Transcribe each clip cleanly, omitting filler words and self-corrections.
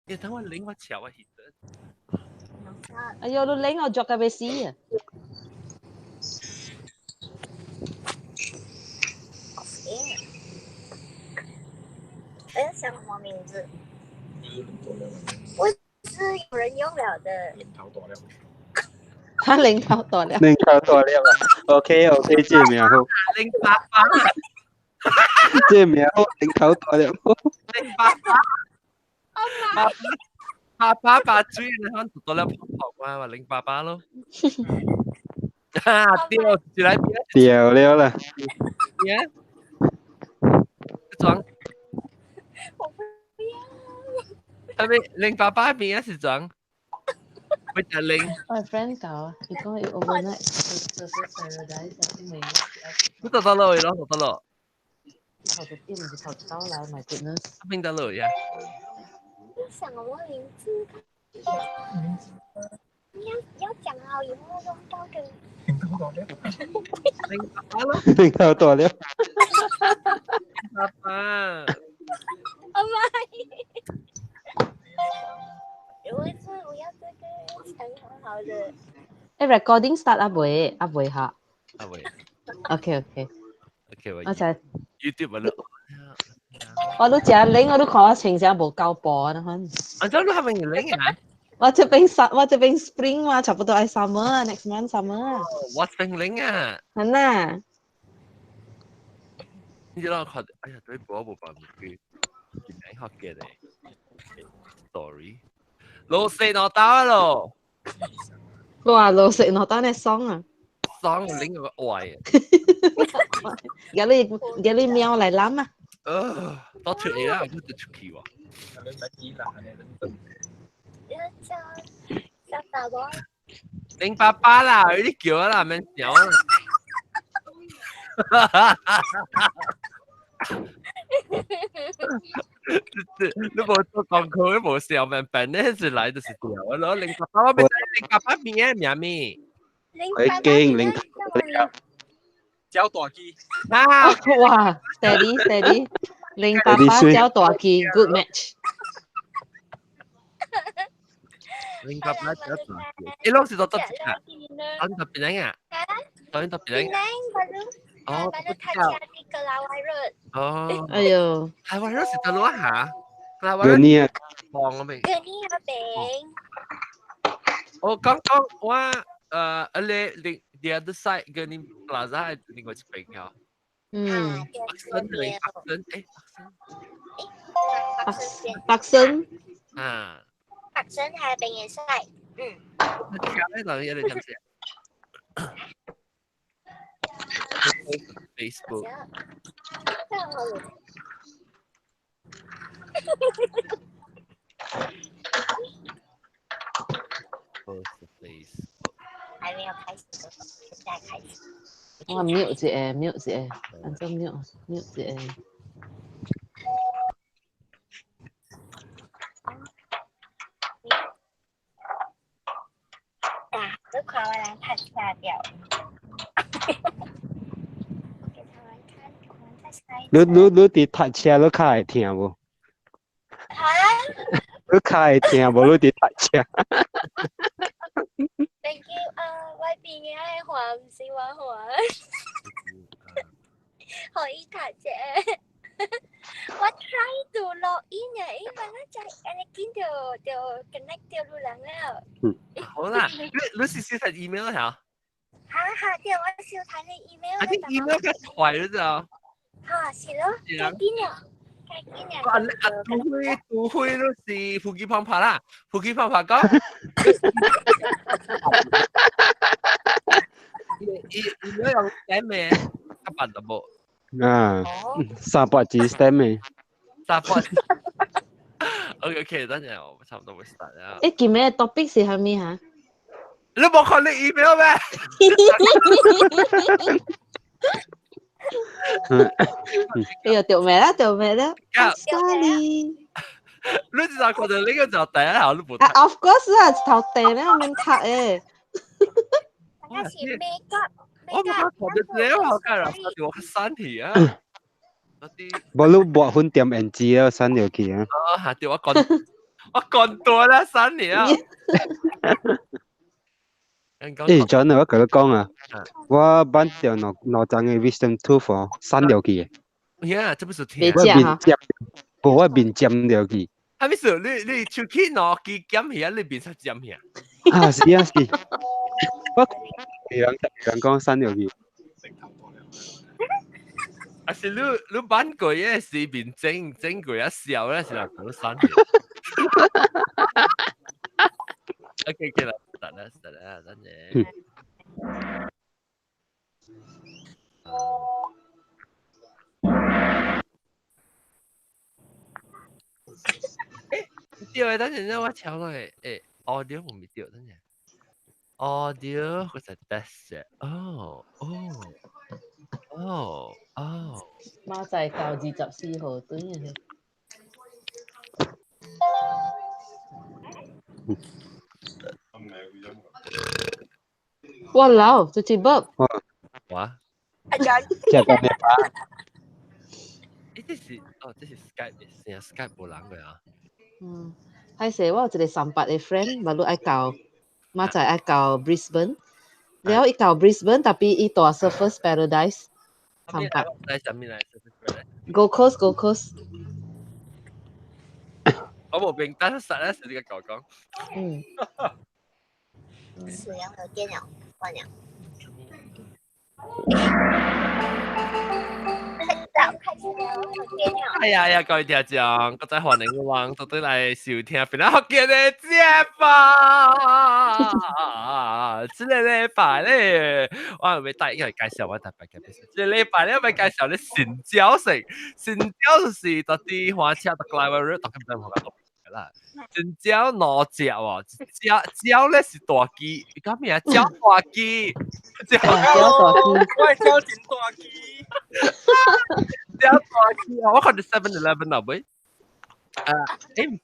你等我拎我橋啊，哎呦，你拎我作嘅俾死啊！哎，叫什么名字？不是有人用了的。他拎頭多了，拎頭多了，OK OK，這名好，拎爸爸，這名好，拎頭多了，拎爸爸，爸爸追你可能多了泡泡嘛，話拎爸爸咯。掉起來掉了啦，邊，裝，我不要。係咪拎爸爸邊是裝？會就拎。我 friend 搞啊，佢講要 overnight，就是 paradise，明都得咯，咯，得咯。頭就變唔頭刀啦，my goodness，邊得咯呀？想我名字，要讲好以后用到的。拎爸爸咯，拎頭多了，爸爸。阿媽，我要这个想好好的。誒 recording start 啊未？啊未下啊喂，OK OK， ，OK 喂我就，YouTube 咯。我都食拎，我都看我情緒冇夠播啊，可能。安裝都係咪拎啊？我這邊 spring 嘛，差不多係 summer，next month summer。我拎拎啊！係呐，你知道我看，哎呀，對播冇辦法去名學嘅咧。Sorry，老四我打咯，哇，老食落單你爽啊！爽拎個愛啊！有你喵嚟攬啊！多出嚟啦，我都出去喎。要打不？拎爸爸啦，有啲叫啦，免笑。你冇做廣告，你冇笑咩？本來是來的是掉咯。拎爸爸，我咪拎爸爸邊嘅名咪？佢驚拎頭多了，教大機啊！哇，steady，零爸爸交大機 ，good match。拎爸爸交大機，你攞時就得啊？等特別靚啊！等特別靚。baru kaca di Kelawar Road. 哦，哎呦，係話嗰時就攞下，嗱話 Gani à, 放我未？ Gani Abeng. 我剛我你 the other side 跟你 plaza 係另外一邊㗎。嗯，北新定北新？誒白生啊， Bắc Sơn Hà Bình Nghệ Sai. 你睇下呢度有啲咁嘅。Facebook。还没有开始，现在开始。我 mute 一下 ，mute 一下，按照 mute 一下。都快我来拍下掉。你伫讀車，你較會聽無？你較會聽無？你伫讀車。Thank you，外邊嘅係話唔是話話，可以睇啫。我 try to log in 啊，因為咧就係見就 connect 掉路人了。好啦，你試試睇 email 下。嚇，掉我少睇你 email 啊，啲 email 嘅壞咗咋？嚇，是咯，改變啊。杜輝都是富基胖拍啦，富基胖拍講。email 用 stem 咩？一百就冇。啊，300字 stem 嘅。300。OK， 等陣我差唔多會 start 啦。誒，今日 topic 是係咩嚇？你冇看你 email 咩？哎呀，掉咩啦？Sorry。你就覺得呢個就第一下都冇啊 ，of course 啦，頭地咧，我免讀誒。那是 makeup。我冇看到這我梗係我刪題啊。無你撥分點 NG 啊，刪掉佢啊。嚇！掉我講，我講多啦3年啊。John 我同你講啊，我班條攞張嘅 wisdom tooth 刪掉佢嘅，呀，這不是聽別。我食哈面尖，我面尖掉佢。係咪事？你手機攞機減起啊？你變成減起啊？啊，是啊是，我人講刪掉佢。還是你班過嘢是變整過一笑咧，是人講3年。OK 啦，得啦，等陣。掉嘅，等陣我調落去，audio 我未掉，等陣。audio 嗰隻 test 啫。馬仔到24號對嘅。Walau, tu cibab. Wah. Jaga Nepal. 這是 Skype 成日 Skype 冇人嘅啊。係時我有一個38嘅 friend，baru I 到，馬仔I 到 Brisbane，แล้วI 到 Brisbane tapi I 到 Surfers Paradise 38。Gold Coast，Gold Coast。我冇名單實咧，是呢個講。使用和電腦換了。哎呀，各位聽眾，我再歡迎我到底來收聽《福建的節目》。這個禮拜咧，我係咪帶因為介紹我特別嘅？這個禮拜咧，咪介紹你新椒食，新椒就是到啲花車到過來話，到今陣我講嘅啦。新椒攞隻喎，椒咧是大雞，講咩啊？椒大雞，椒大雞，我係椒真大雞。椒大雞啊！我看到 7-Eleven 啦，喂，唔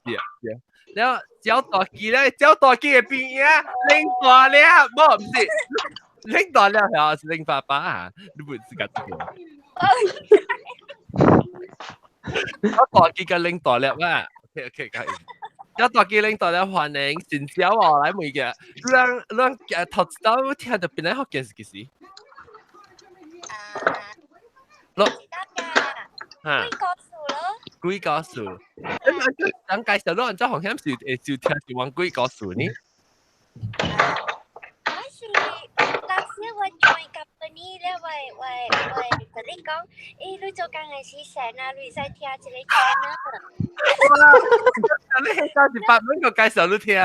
是啊，然後椒大雞咧，椒大雞嘅邊啊，拎大粒，唔是拎大粒係啊，是拎爸爸啊，你唔知㗎椒大雞嘅拎大粒啊 ，OK， 可以。椒大雞拎大粒歡迎新椒啊，來每個，讓頭先聽到邊個學嘅是幾時？咯，哈，貴個數咯，貴個數，等介紹咯，即係好像是就聽是玩貴個數呢？我是當時我 join company 咧，我同你講，你做工嘅時成啊，你使聽一個 channel。你係38蚊個介紹你聽。แ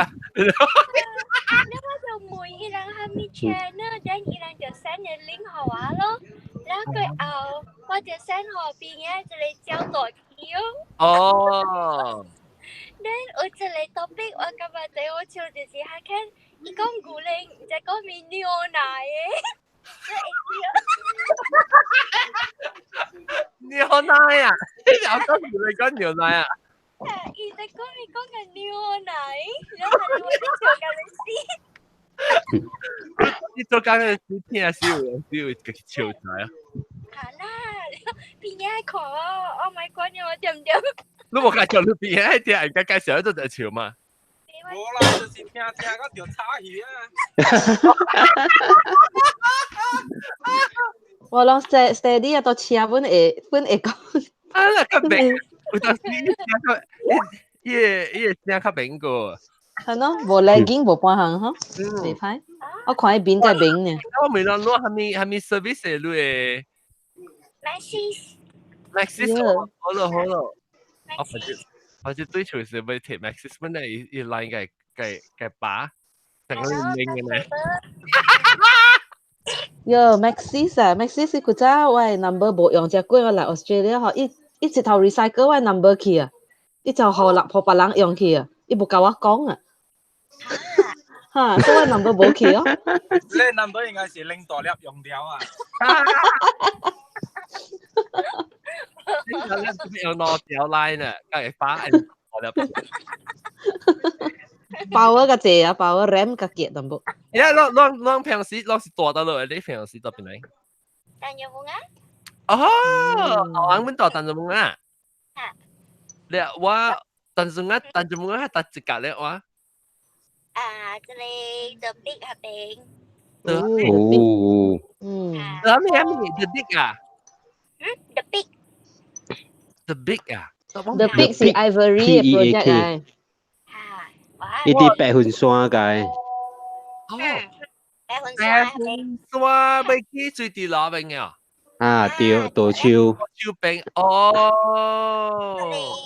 ล้วก็จะมุยอีหลังทำมีแชร์เนอร์ดันอีหลังจะเซ็นในลิงก์หัว咯แล้วก็เอาว่าจะเซ็นหัวปีนี้จะเลยเจ้าตัวคิวดันจะเลยท็อปิกว่ากับว่าจะ我笑就是係看伊講古靈จะ講มี牛奶牛奶啊！你有講住你講牛奶啊？伊在講你講嘅牛奶，然後係我啲笑緊你死。你做工嘅時聽少個笑仔啊！係啦，邊嘢講？Oh my god！我點點？你冇介紹你邊嘢聽，人家介紹都就笑嘛？冇啦，就是聽嗰條叉魚啊！我諗 steady 啊，到車本會講。啊，那個明，有當時伊聲較明個。係咯，無 lagging 無半行嗬，未歹。我看喺邊在邊呢。我未諗攞係咪 service 嚟嘅 ？Maxis，好咯。我只追求是咪貼 Maxis 乜咧？伊 line 嘅把，成個明嘅咧。Maxis 啊 ，Maxis 佢早我 number 無用，只過我嚟 Australia 嗬，一直頭 recycle 我 number 去啊，一就互別人用去啊，伊無甲我講啊。所以我 number 冇去哦。你 number 應該是拎大粒用掉啊。有攞條 line 啊，梗係把係大粒。power 個字啊 ，power RAM 個結淡薄。你平時是大得落，你平時到邊嚟？但有冇啊？哦，我揾到但有冇啊？你我 Tanjung Bunga 係搭一格咧哇，這裡 The Big 那邊，哦，嗯，咁咩 The Big 啊 The Big， ，The Big 啊， The Big 是 Ivory 嘅 project 嚟，哇， 呢啲白雲山嘅，哦，白雲誒山那邊，山未記最地攞邊嘅，啊，對，稻草，超冰哦，這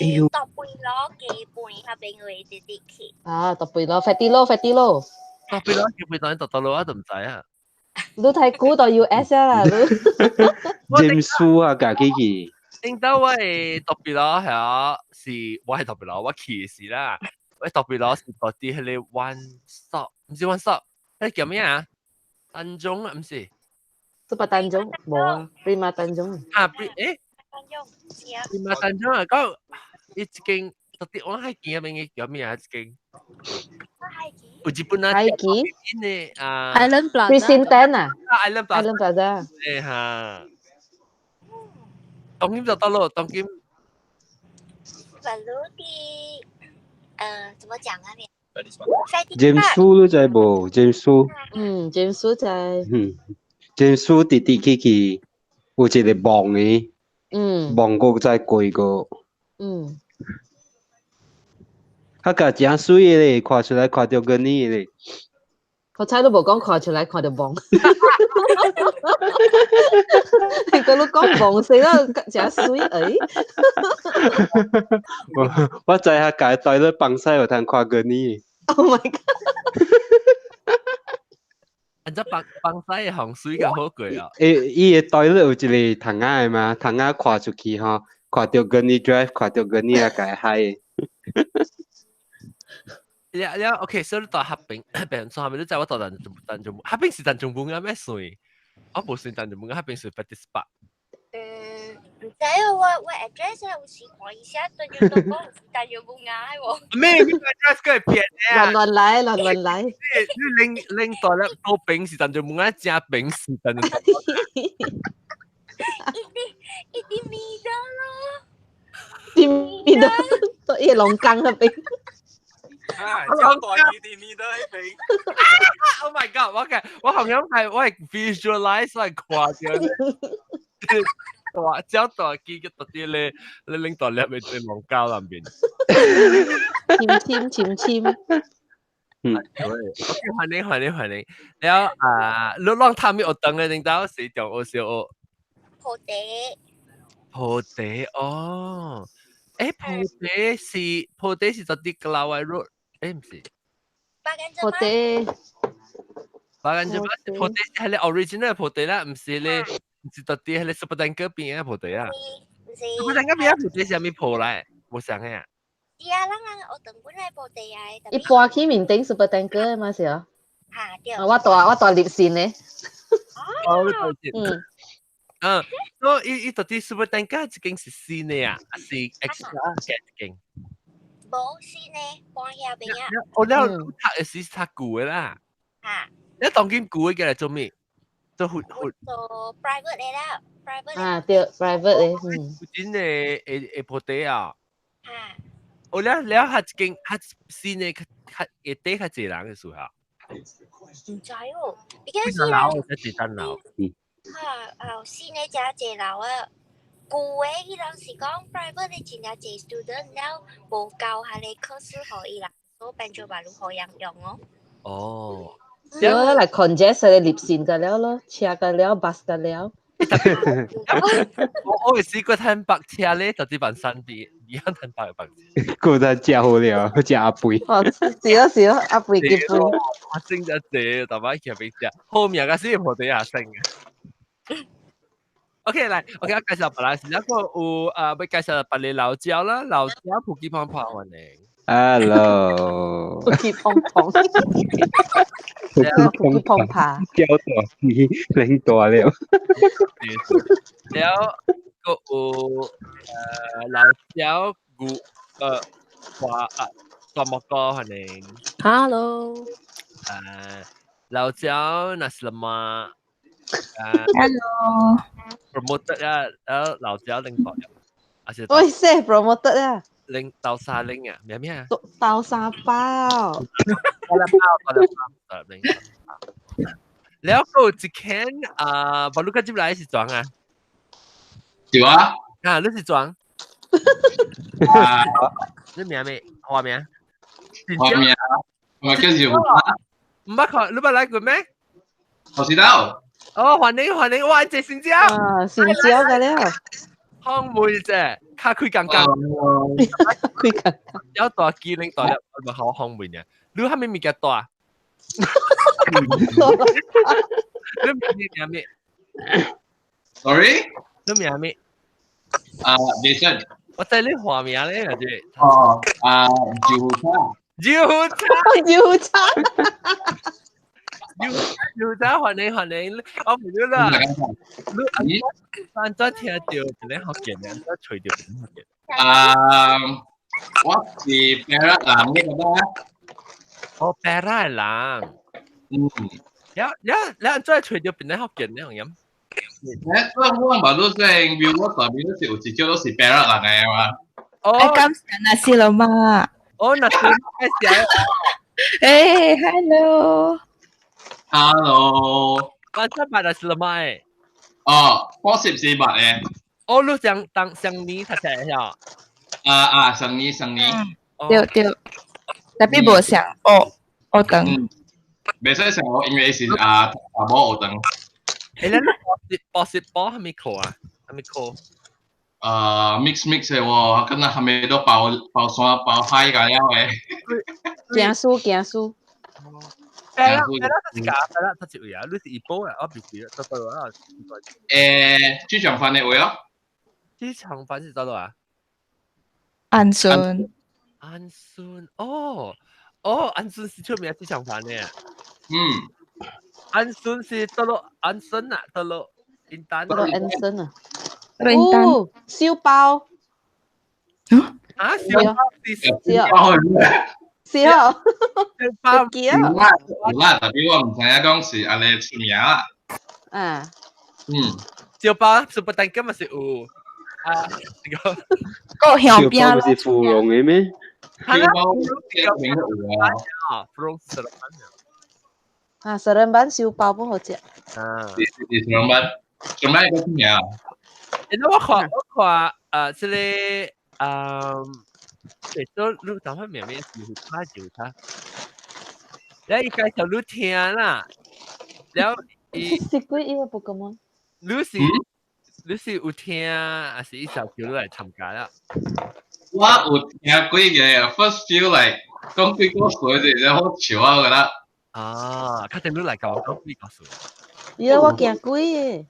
裡獨背攞幾半那邊會直接去，啊，特別咯，fatty 咯，fatty 咯，特別攞叫佢當特攞啊，都唔使啊，你睇估到 US 啦，你James Fu 啊，架幾件，應到我係特別攞係啊，是我係特別攞，我騎士啦，我特別攞是嗰啲係你 one stop，唔是 one stop，係叫咩啊？丹中啊，唔是。Super Tanjung 冇啊，Prima Tanjung 啊，誒，觀眾知啊，你咪丹中啊，嗰一間特別我係見入面嘅叫咩啊？一間我係幾，有日本啊， Haiki 呢啊 Island Plaza. Precinten 啊 ，Island Plaza ，Island Plaza，誒嚇，當今就得咯，當今baru di 怎麼講啊你 James Fu 都在無？James Fu，嗯，James Wu 在， James Fu 直直去，有一個網嘅，嗯網個再貴個，嗯，佢個真水嘅咧，看出來看到個你咧，我猜都冇講看出來看到棒，你個都講棒死啦，真水誒，我在佢個袋咧放曬有通看個你。 Oh my god，人家放西行水嘅好貴啊，伊個袋咧有一個窗仔嘛，窗仔看出去吼，看到個你 drive， 看到個你啊個嗨。你 OK，所以你到合併平山係咪都知我到丹中，合併是丹中bunga咩水？我冇算丹中bunga，合併是 Petit Spa。唔知啊，我 address 有時看一下，對住到講但要冇嗌喎。咩 address 佢係騙你啊？亂來亂亂來，你拎到咧個餅是丹中bunga，正餅是丹中bunga。一啲味道咯，點變到到一龍江那邊，啊，交代佢哋呢都喺邊。 Oh my god！我好像係我係 visualize 我係誇張。大交大機嘅特啲咧，你拎到入去對望膠入邊。簽，歡迎。แล้วลูกลองทำมีอดตังเลยจริงๆสีจงโอเซียว 葡地，โพเต哦，โพเต是特啲嘅老外 road， 唔是，八間我哋白緊做乜？โพเต係你 original 嘅โพเต啦，唔是你，唔是特啲係你 super tanker 邊嘅โพเต啊。唔是 super tanker 邊嘅โพเต係咪鋪嚟？冇想嘅啊。是啊，我等本來葡地啊，一般去面頂 Super Tanker 嘛是啊，嚇對，我大粒線咧，哦，對對。嗯，所以特啲 super tanker 一間是新嘅啊，是 extra 嘅一間。冇先呢，幫下邊啊，我了讀是讀舊嘅啦。嚇，你當今舊嘅嚟做咩？做做 private 嚟啦，private 啊對 private 咧，附近嘅鋪地啊。嚇，我了下一間新嘅嘅地較濟人嘅時候，唔知喎，而家幾是啦，樓或者幾單樓？嚇，先呢只借樓啊。舊嘅伊人是講 private 你真係借 student 了，無教下你考試可以啦，所以變做馬路可以用哦。哦，所以嚟 congest 嘅粒線就了咯，車嘅了，bus 嘅了，我會試過睇白車咧，就啲辦山啲，而家睇白白。個人食好了，食阿肥。哦，是咯，阿肥結婚，我升咗隻，大把橋俾隻，後面嘅先鋪地下升嘅。OK，嚟，我介紹白蘭，一個有要介紹白你老椒啦，老椒普吉胖胖歡迎。 Hello，不結碰碰，不結碰爬，叫大機，領大了。แล้วก็老椒古花ตัวมะกอนั่นเอง Hello. 老椒那是嘛Hello. promoter 啊แล้ว老椒領導人而且喂，識 promoted 啊，零豆沙零啊，咩啊？豆沙包，我嚟包，零。แล้วก็จะแค่บอลลูกจิ้มไรสิจวง有啊，你是จวง啊，你名咩？話名？外面我叫有，唔捌看，你捌來過咩？我知道，哦，歡迎，哇，這新椒，啊，成蕉嘅了，康妹啫，卡開剛剛，佢講有大機靈大粒，唔好康妹嘅，你係咪咪嘅大？你名咩 sorry，你名咩？啊，Jason，我知你話名咧，係哦，啊，有差，要差。要差，要打歡迎，我唔要啦。你按咗聽到你學嘅，按咗隨條學嘅。啊，我是 Perak 啦，咩個啦？我白拉人，你按咗隨條邊你學嘅呢樣嘢？我馬路上 view 我代表都是有一招都是 Perak 人嘅嘛。Welcome to Nasi Lemak. 那是開始。Hey, hello. Hello，我真係那是了咩？哦，84บาท嘅，你上年睇睇下。生意，對，tapi 無想學長。未使成我因為是大波學長。你博士係咪考啊？係咪考？mix 嘅喎，跟住係咪都爆山爆海咁樣嘅？行書，係啦，他是位啊，你是一波啊，我必須得到啊。豬腸飯嘅位咯，機場飯是得到啊？安順，安順安順是出名嘅機場飯嘅。安順是得到安順啊，得到雲丹。嗰個 Anson 啊，雲丹，哦，燒包，啊，小包記啊，有啦，特別我唔知影講是安尼出名啦。啊，小包是不但今日是有呢個個香小檳咯，包不是芙蓉的咩？小包有名有啊，芙蓉是啊，Seremban燒包不好食，是上班個出名啊？我看這裡你等下面是他，然後伊介紹你聽啦，然後伊食幾依個 Pokemon，你是有聽還是伊小叫你來參加啦？我有聽過嘅 ，first feel like 講幾個水就好笑啊，我覺得。確定你來教我講幾個數？依個我行幾嘅，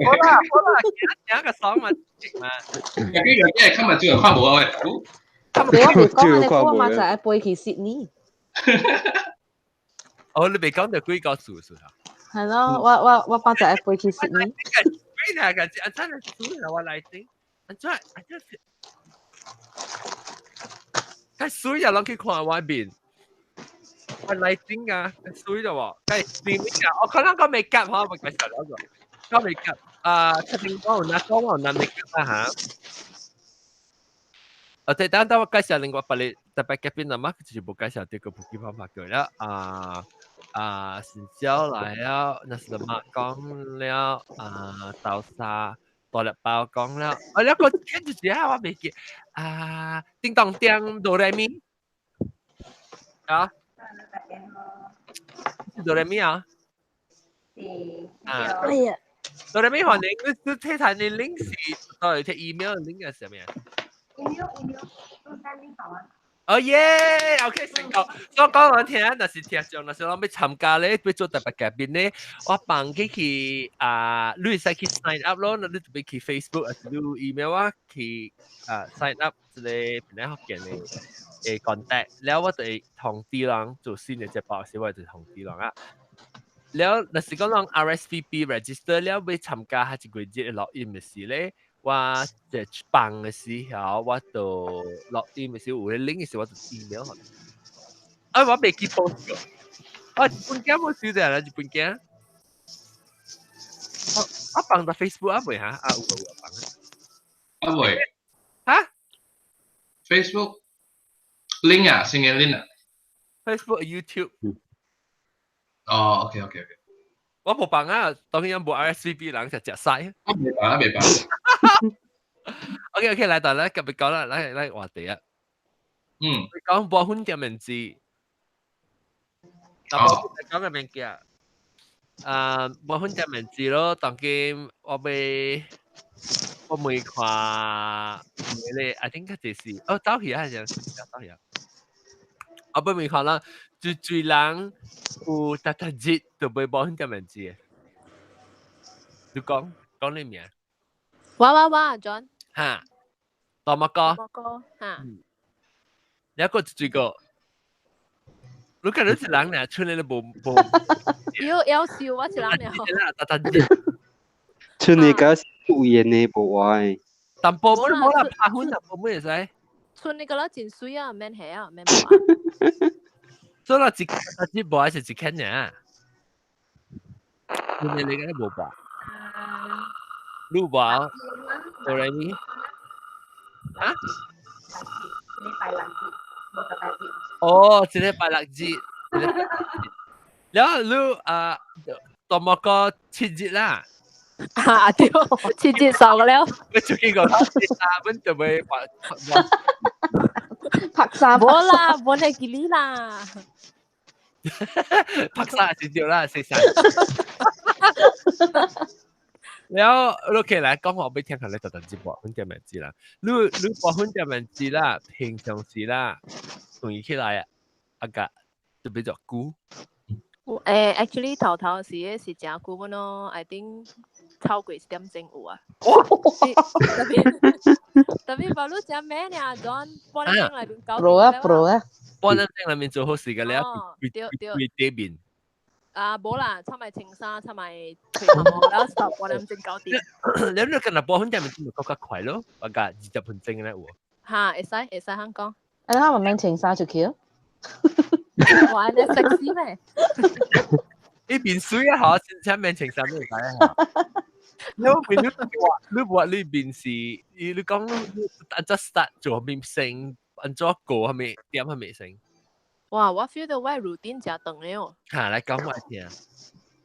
好啦，聽個爽嘛，有啲今日朝頭看無啊喂，你我未講你我嘛就係背去 Sydney，你未講到幾個數是啊？係咯，我嘛就係背去 Sydney，非常感謝，真係數係我嚟聽，真係係數又諗起看外邊。我嚟聽啊，水咗喎，係面面啊！我可能我未夾嚇，我介紹咗個，我未夾確定我有嗱未夾啊嚇。等我介紹另外一個特別嘉賓啊嘛，佢全部介紹啲個普及方法佢啦。新椒來了，那是乜講了？豆沙大粒包講了，我兩個聽住之後我未記叮當叮哆來咪啊！哆來咪啊！哎呀，哆來咪歡迎你睇睇你 link 是到底 email link 係什麼？email 都 send link 好啊！哦耶 ，OK 成功。所以講我聽，那是聽眾，那是我要參加咧，要做特別嘉賓咧，我幫佢去你使去 sign up 咯，你準備去 Facebook 或者你 email 啊，去sign up 即係邊啲學嘅嘅 contact，แล้ว我哋同啲人做先嘅隻博士，我哋同啲人啊。แล้ว那是講讓 RSVP register แล้วไป參加下一個節 login 嘅事咧。我即放嘅時候，我就落 in 嘅時候，有啲 link 嘅時候，我就 email 佢。我未記 post 嘅，我日本間冇少啲人，日本間。我放到 Facebook 啊未嚇？有放啊？啊未？嚇？ Facebook link 啊，先嘅 link 啊。 Facebook YouTube 哦，OK OK OK，我冇辦啊，當然冇 RSVP 人就食晒。啊未辦啊未辦。OK OK，嚟到咧，今日講啦，嚟話題啊，講保險嘅名字，但保險講嘅名叫保險嘅名字咯，當今我未看咧，I think 嗰就是走去啊，就走去啊，我未看啦，最人有特節就背保險嘅名字嘅，你講你名哇 John 嚇，多乜個？莫哥嚇，有一個最個。你看你一人咧，村里都冇，有笑我一人了，但村里嗰有煙呢無壞，但保冇啦，拍婚就保咩使？村你個啦真水啊，免係啊，免冇啊，所以啦，一保還是一千呢？村里你嗰啲冇保，你保到嚟咪？啊？哦，即係拜六節，然後你多麼個節日啦？啊對，切接受了，你最近個本就會拍沙冇啦，冇係吉利啦，拍沙先掉啦，食晒。แล้วโอเคแล้วก็我俾聽下你特登接保險嘅名字啦。你保險嘅名字啦，平常時啦，同意起來啊個就比較久。actually 頭是真久本咯，I think 超過1點鐘有啊，特別把你講咩呢？John 半點鐘嚟邊搞 pro 啊 pro 啊，半陣裡面做好事嘅咧，對對邊。冇啦，出埋青沙，出埋除下網啦，stop 半點鐘搞掂。你今日保險嘅名字咪覺得快咯？啊個20分鐘咧喎。嚇，會使香港。anh nói mà mang tiền sao chịu kiểu 哇！你食屎咩？呢邊水啊嚇，前面情深都唔使啊。你話呢邊是你講你按咗 start 做邊成，按咗個係咪點係咪成？哇！我 feel 到我 routine 真長了。嚇，嚟講話聽。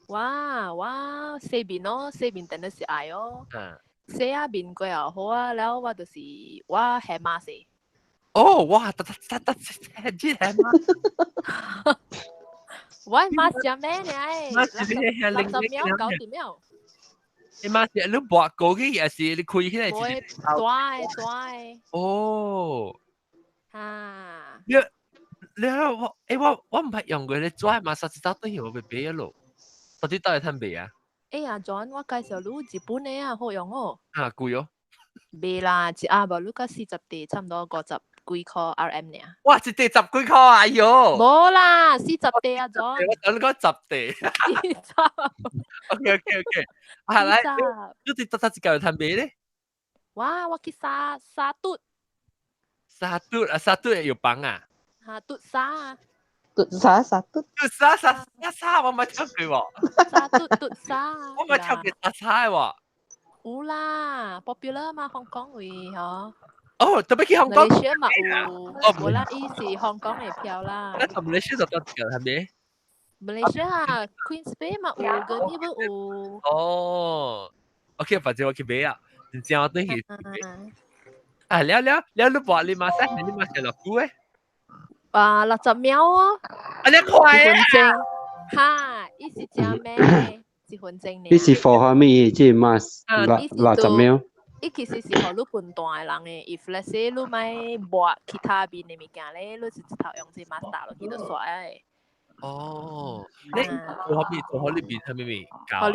哇！四邊咯，四邊定係是愛哦。四啊邊個又好啊，然後我就是我係馬死。哦，哇！得知係嘛？我係馬食咩呢？馬是你係60秒搞掂了。你馬是你博過嘅嘢是你開起來會拽。哦。嚇！你我唔係用過你拽嘛，實際上都係我俾俾咗咯。到底到底睇未啊？哎呀，John，我介紹你日本嘅啊，好用哦。嚇貴哦！未啦，一盒你個40地，差唔多50幾塊 RM 呢。哇！一地10幾塊啊！哎呦！冇啦，40地啊，John。我等你講10地。OK。係啦，你哋得一嚿睇未咧？哇！我去沙嘟要幫啊！嚇嘟沙。tụt xá xá tụt 沙，我咪抽佢喎。沙嘟沙。我咪抽佢沙喎。有啦 ，popular 嘛，香港會嗬。哦，特別去香港。馬來西亞嘛有，冇啦，依是香港嘅票啦。那同馬來西亞就得㗎，係咪？馬來西亞 Queen's Bay 嘛有，嗰啲都有。哦，OK，反正我去買啊，真正我都去。啊，了，你話你馬來你馬來落股誒？啊，60秒哦。啊，你快啊！1分鐘，哈，依是正咩？1分鐘呢？呢是 for 下咩？即係 mask 60秒。伊其實是互你分段嘅人嘅。If let's say 你咪抹其他邊嘅物件咧，你是一頭用這馬打落去就刷嘅。哦，你做好呢邊係咪咪？互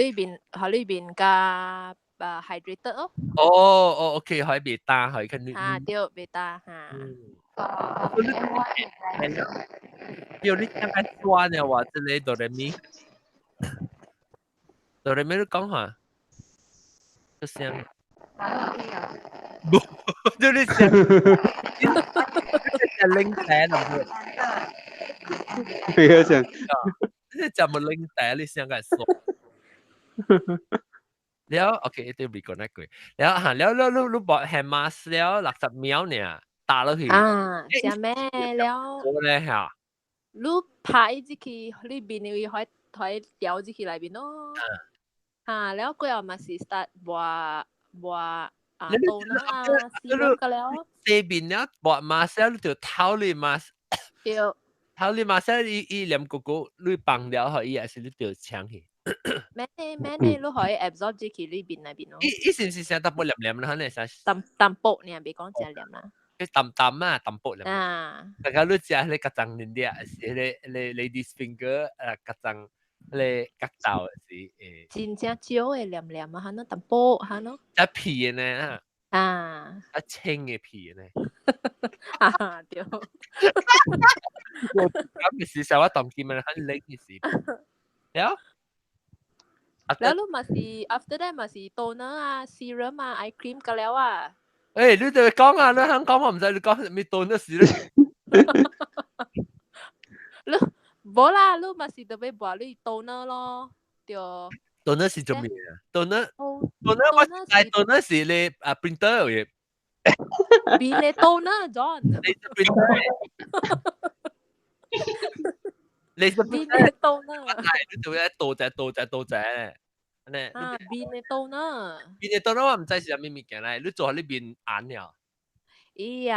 呢邊加hydrated 咯。哦，OK，可以別打，可以跟你。啊，對，別打嚇。有你聽緊酸嘅話，即係哆來咪都講下，個聲。冇，就你聲，你係零點啊！你嗰陣，你就冇零點，你聲係傻。แล้วโอเคเดี๋ยวบีก่อนนะกุยแล้วบอกแฮมมาสแล้ว60秒เนี่ย打落去。食咩了？我咧嚇，你拍入去，你邊你可以掉入去內邊咯。แล้วก็เอามาสิสตาร์ทบัวโตนะซีรัมก็แล้ว這邊咧博馬塞你條頭你馬เดียว頭你馬塞伊黏哥哥你放了後伊還是你條搶去。แม่นี่ลูก可以 absorb 入去裏邊那邊咯。伊是唔是成淡薄黏黏啦？可能係淡薄呢，別講正黏啦。佢淡啊，淡薄黏。大家都知係你夾張黏啲啊，係你 ladies finger 夾張你夾到是真正少嘅黏黏啊，嚇喏淡薄嚇喏。一皮嘅呢？一清嘅皮嘅呢？對。咁嘅事實我當見咪很靚嘅事。有。แล้วลูกมาสิ after that มาสิโตเนอร์serum eye cream กันแล้ว你對佢講啊，你肯講我唔使你講，咪โตเนอร์事咧。ลูก冇啦，ลูกมาสิ就俾บอก你โตเนอร์咯，對。โตเนอร์是做咩啊？โตเนอร์我係โตเนอร์是你printer 嘅。變你โตเนอร์ John。你是 printer。你是變你โตเนอร์。係你做咩倒仔？呢？變你โตเนอร์。變你โตเนอร์我唔知是啥物物件嚟，你做喺呢邊眼了。伊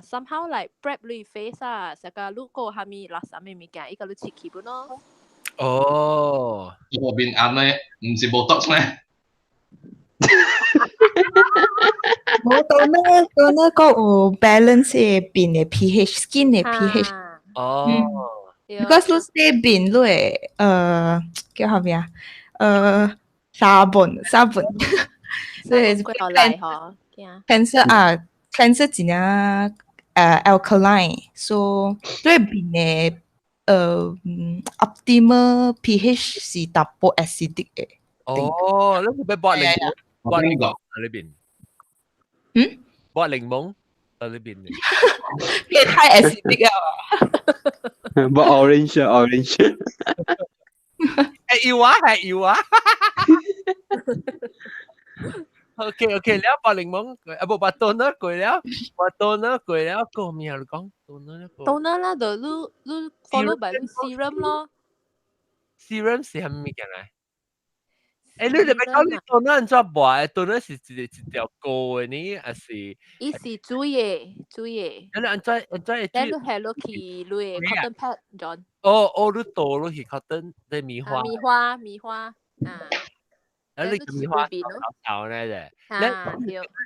somehow like prep 你 face 成個ลูกก็係咪垃圾咩物件？依個你切起本咯。哦。我邊眼咧，唔是Botox咩？冇到呢個有 balance 嘅邊嘅 pH skin 嘅 pH。Because 你呢邊你係叫係咩啊？沙本，所以cleanser 真係alkaline，so 對邊嘅optimal pH 是淡薄 acidic 嘅。哦，你會唔會博檸檬？博檸檬喺呢邊。博檸檬喺呢邊。你太 acidic 啊！博 orange。要啊。OK，了博檸檬，博多呢攰了，個咩嚟講？多呢啦，就你 follow by serum 咯。serum 是係咩嘅咧？你哋咪講你多呢人做博，多呢是一條膏嘅呢，還是？伊是水嘅。你安怎？你係落去你 cotton pad John。你倒落去 cotton 啲棉花。棉花。你個棉花炒咧啫。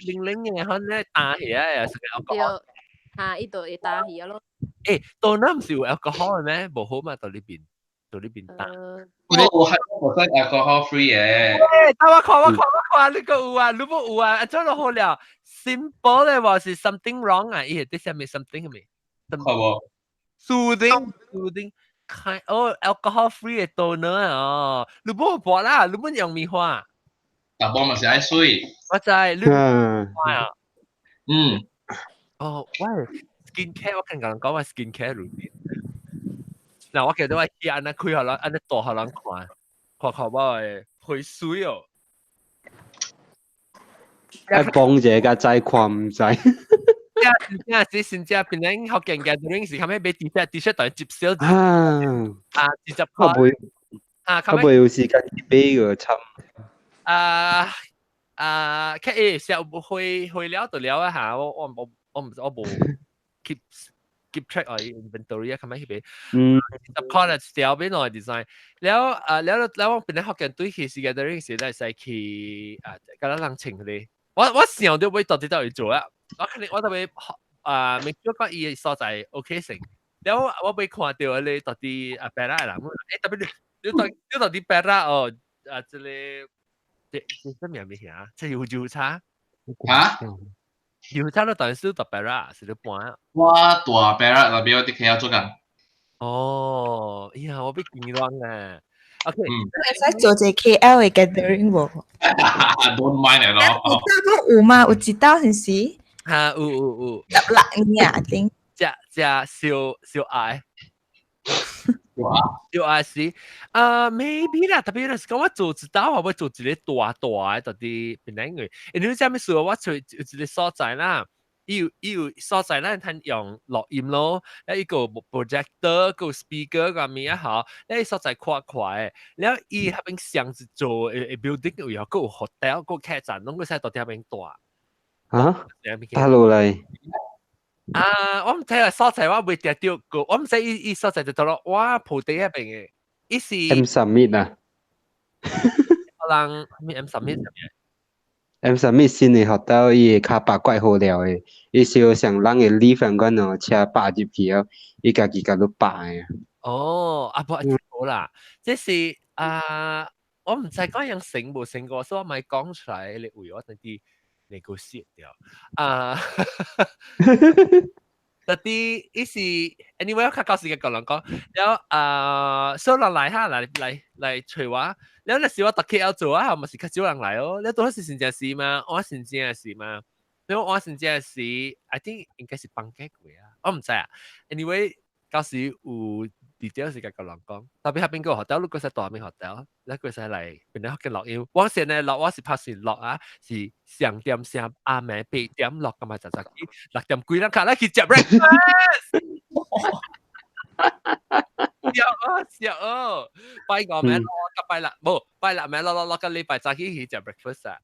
你零嘅可能打起啊，又食個alcohol。依度會打起咯。多呢唔是有 alcohol 嘅咩？冇好嘛，到呢邊打。我係100% alcohol free 嘅。但我看你個有啊，你冇有啊？做落好了 ，simple 咧話是 something wrong 啊？伊係啲咩 something 咪？係喎。soothing。alcohol free 嘅多呢哦，你冇博啦，你冇用棉花。但係咪是愛水？我知，你花啊。喂 ，skin care 我跟人講話 skin care routine。嗱，我記得我試安尼開下人，安尼倒下人看我會水哦。一幫者嘅仔看唔使。新加邊咧學勁嘅 drink 時，後尾俾 T-shirt 當接銷20塊。佢會有時間俾個參。去了就了一下，我冇 keep track 我 inventory 啊，咁樣去俾10塊條俾我 design。แล้ว邊咧學勁對其時嘅 drink 時咧係去嗰啲人情佢哋，我想到會到底去做啊。我特別未叫過伊所在 OK 成，然後我未看到你到底白啦啦，特別你到底白啦哦這裡這咩名啊？這油茶油茶都當然是到白啦，是到半啊。我大白啦，那邊我啲客做緊。呀，我俾見亂啊。OK，你使做隻 KL 嘅 gathering 喎。Don't mind at all。有嘛？有知道係時？有。16年啊，定。只小愛。小愛是maybe 啦，特別係講我做知道我做一個大嘅到底邊個？因為你知咩事？我做一個所在啦，有所在咱通用錄音咯，咧一個 projector 個 speaker 咁樣也好，咧所在跨嘅，แล้ว伊迄邊想是做building 有個 hotel 個客棧，攏個使到啲邊大。啊？大陸嚟？我唔知啊，所在我未定到過，我唔知伊所在就到咯，我鋪地迄邊嘅，伊是 M Summit 啊？可能咩 M Summit。M Summit 新嘅 hotel 伊較八怪好了嘅，伊是上人嘅 lift 嗰度車擺入去啊，伊家己甲都擺啊。哦，不好啦，即是我唔知講樣成冇成過，所以我咪講出來，你為我等啲negotiate掉特啲伊是 anyway 我較搞時間講人講，แล้ว所以人來哈來隨我，แล้ว那時我特 KL 做啊，咪是較少人來哦，แล้ว都係真正事嘛，我真正事嘛，因為我真正事 ，I think 應該是幫幾個啊，我唔知啊 ，anyway 搞時有。detail 時間個人講，特別係邊個 hotel，如果係大名 hotel，咧佢係嚟邊啲嘅落腰。我先咧落，我是拍時落啊，是上點上阿妹8點落咁嘛，就6點幾人卡咧去食 breakfast。笑拜個名落個拜啦，冇拜啦名落個禮拜早起去食 breakfast 啊。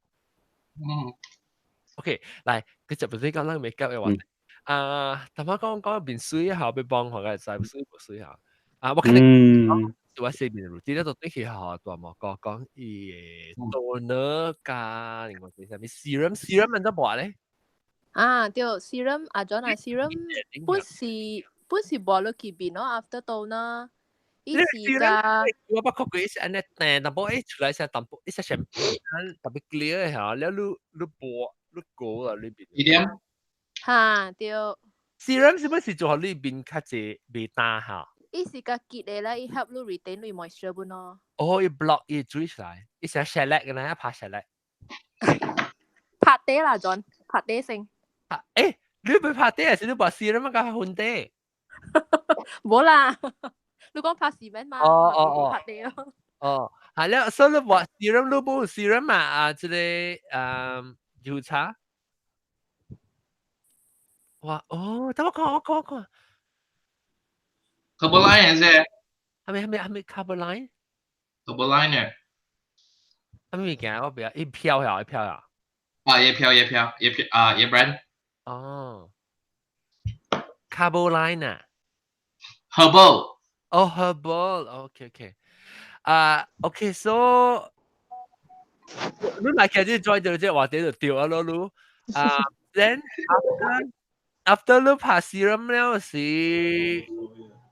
OK，嚟佢就唔使講啦，未急嘅話。頭先講變水下，俾幫學嘅就係水唔水下。我肯定我四邊路，啲咧都對佢學多冇講toner 加另外啲咩 serum 問得冇咧？對 serum John serum 本是冇落去邊咯 after toner，伊是㗎。我不過佢係安尼但係冇出來係淡薄，一些全特別 clear 嚇，แล้ว你播你過啊裏邊。一點。對。serum 是不是做喺裏邊較濟未打下？伊是個結嘅啦，伊 help you retain 你 moisture 本咯。伊 block 伊水出來，伊成 shellac 嘅啦，拍 shellac。拍地啦，John， 拍地先。你唔拍地還是你把 serum 咁換地？冇啦，你講拍 cement 嘛？拍地咯。係啦，所以你話 serum 你冇 serum 即係調查。哇，等我講。Carboline 係咪 Carboline？ Carboline 嘅。咩嘅？我邊一飄呀。嘢 brand。Carboline 啊。Herbal。Herbal。OK。OK， so 你嚟其實 join 到即係話啲就掉啊咯，then after 你拍 serum 了是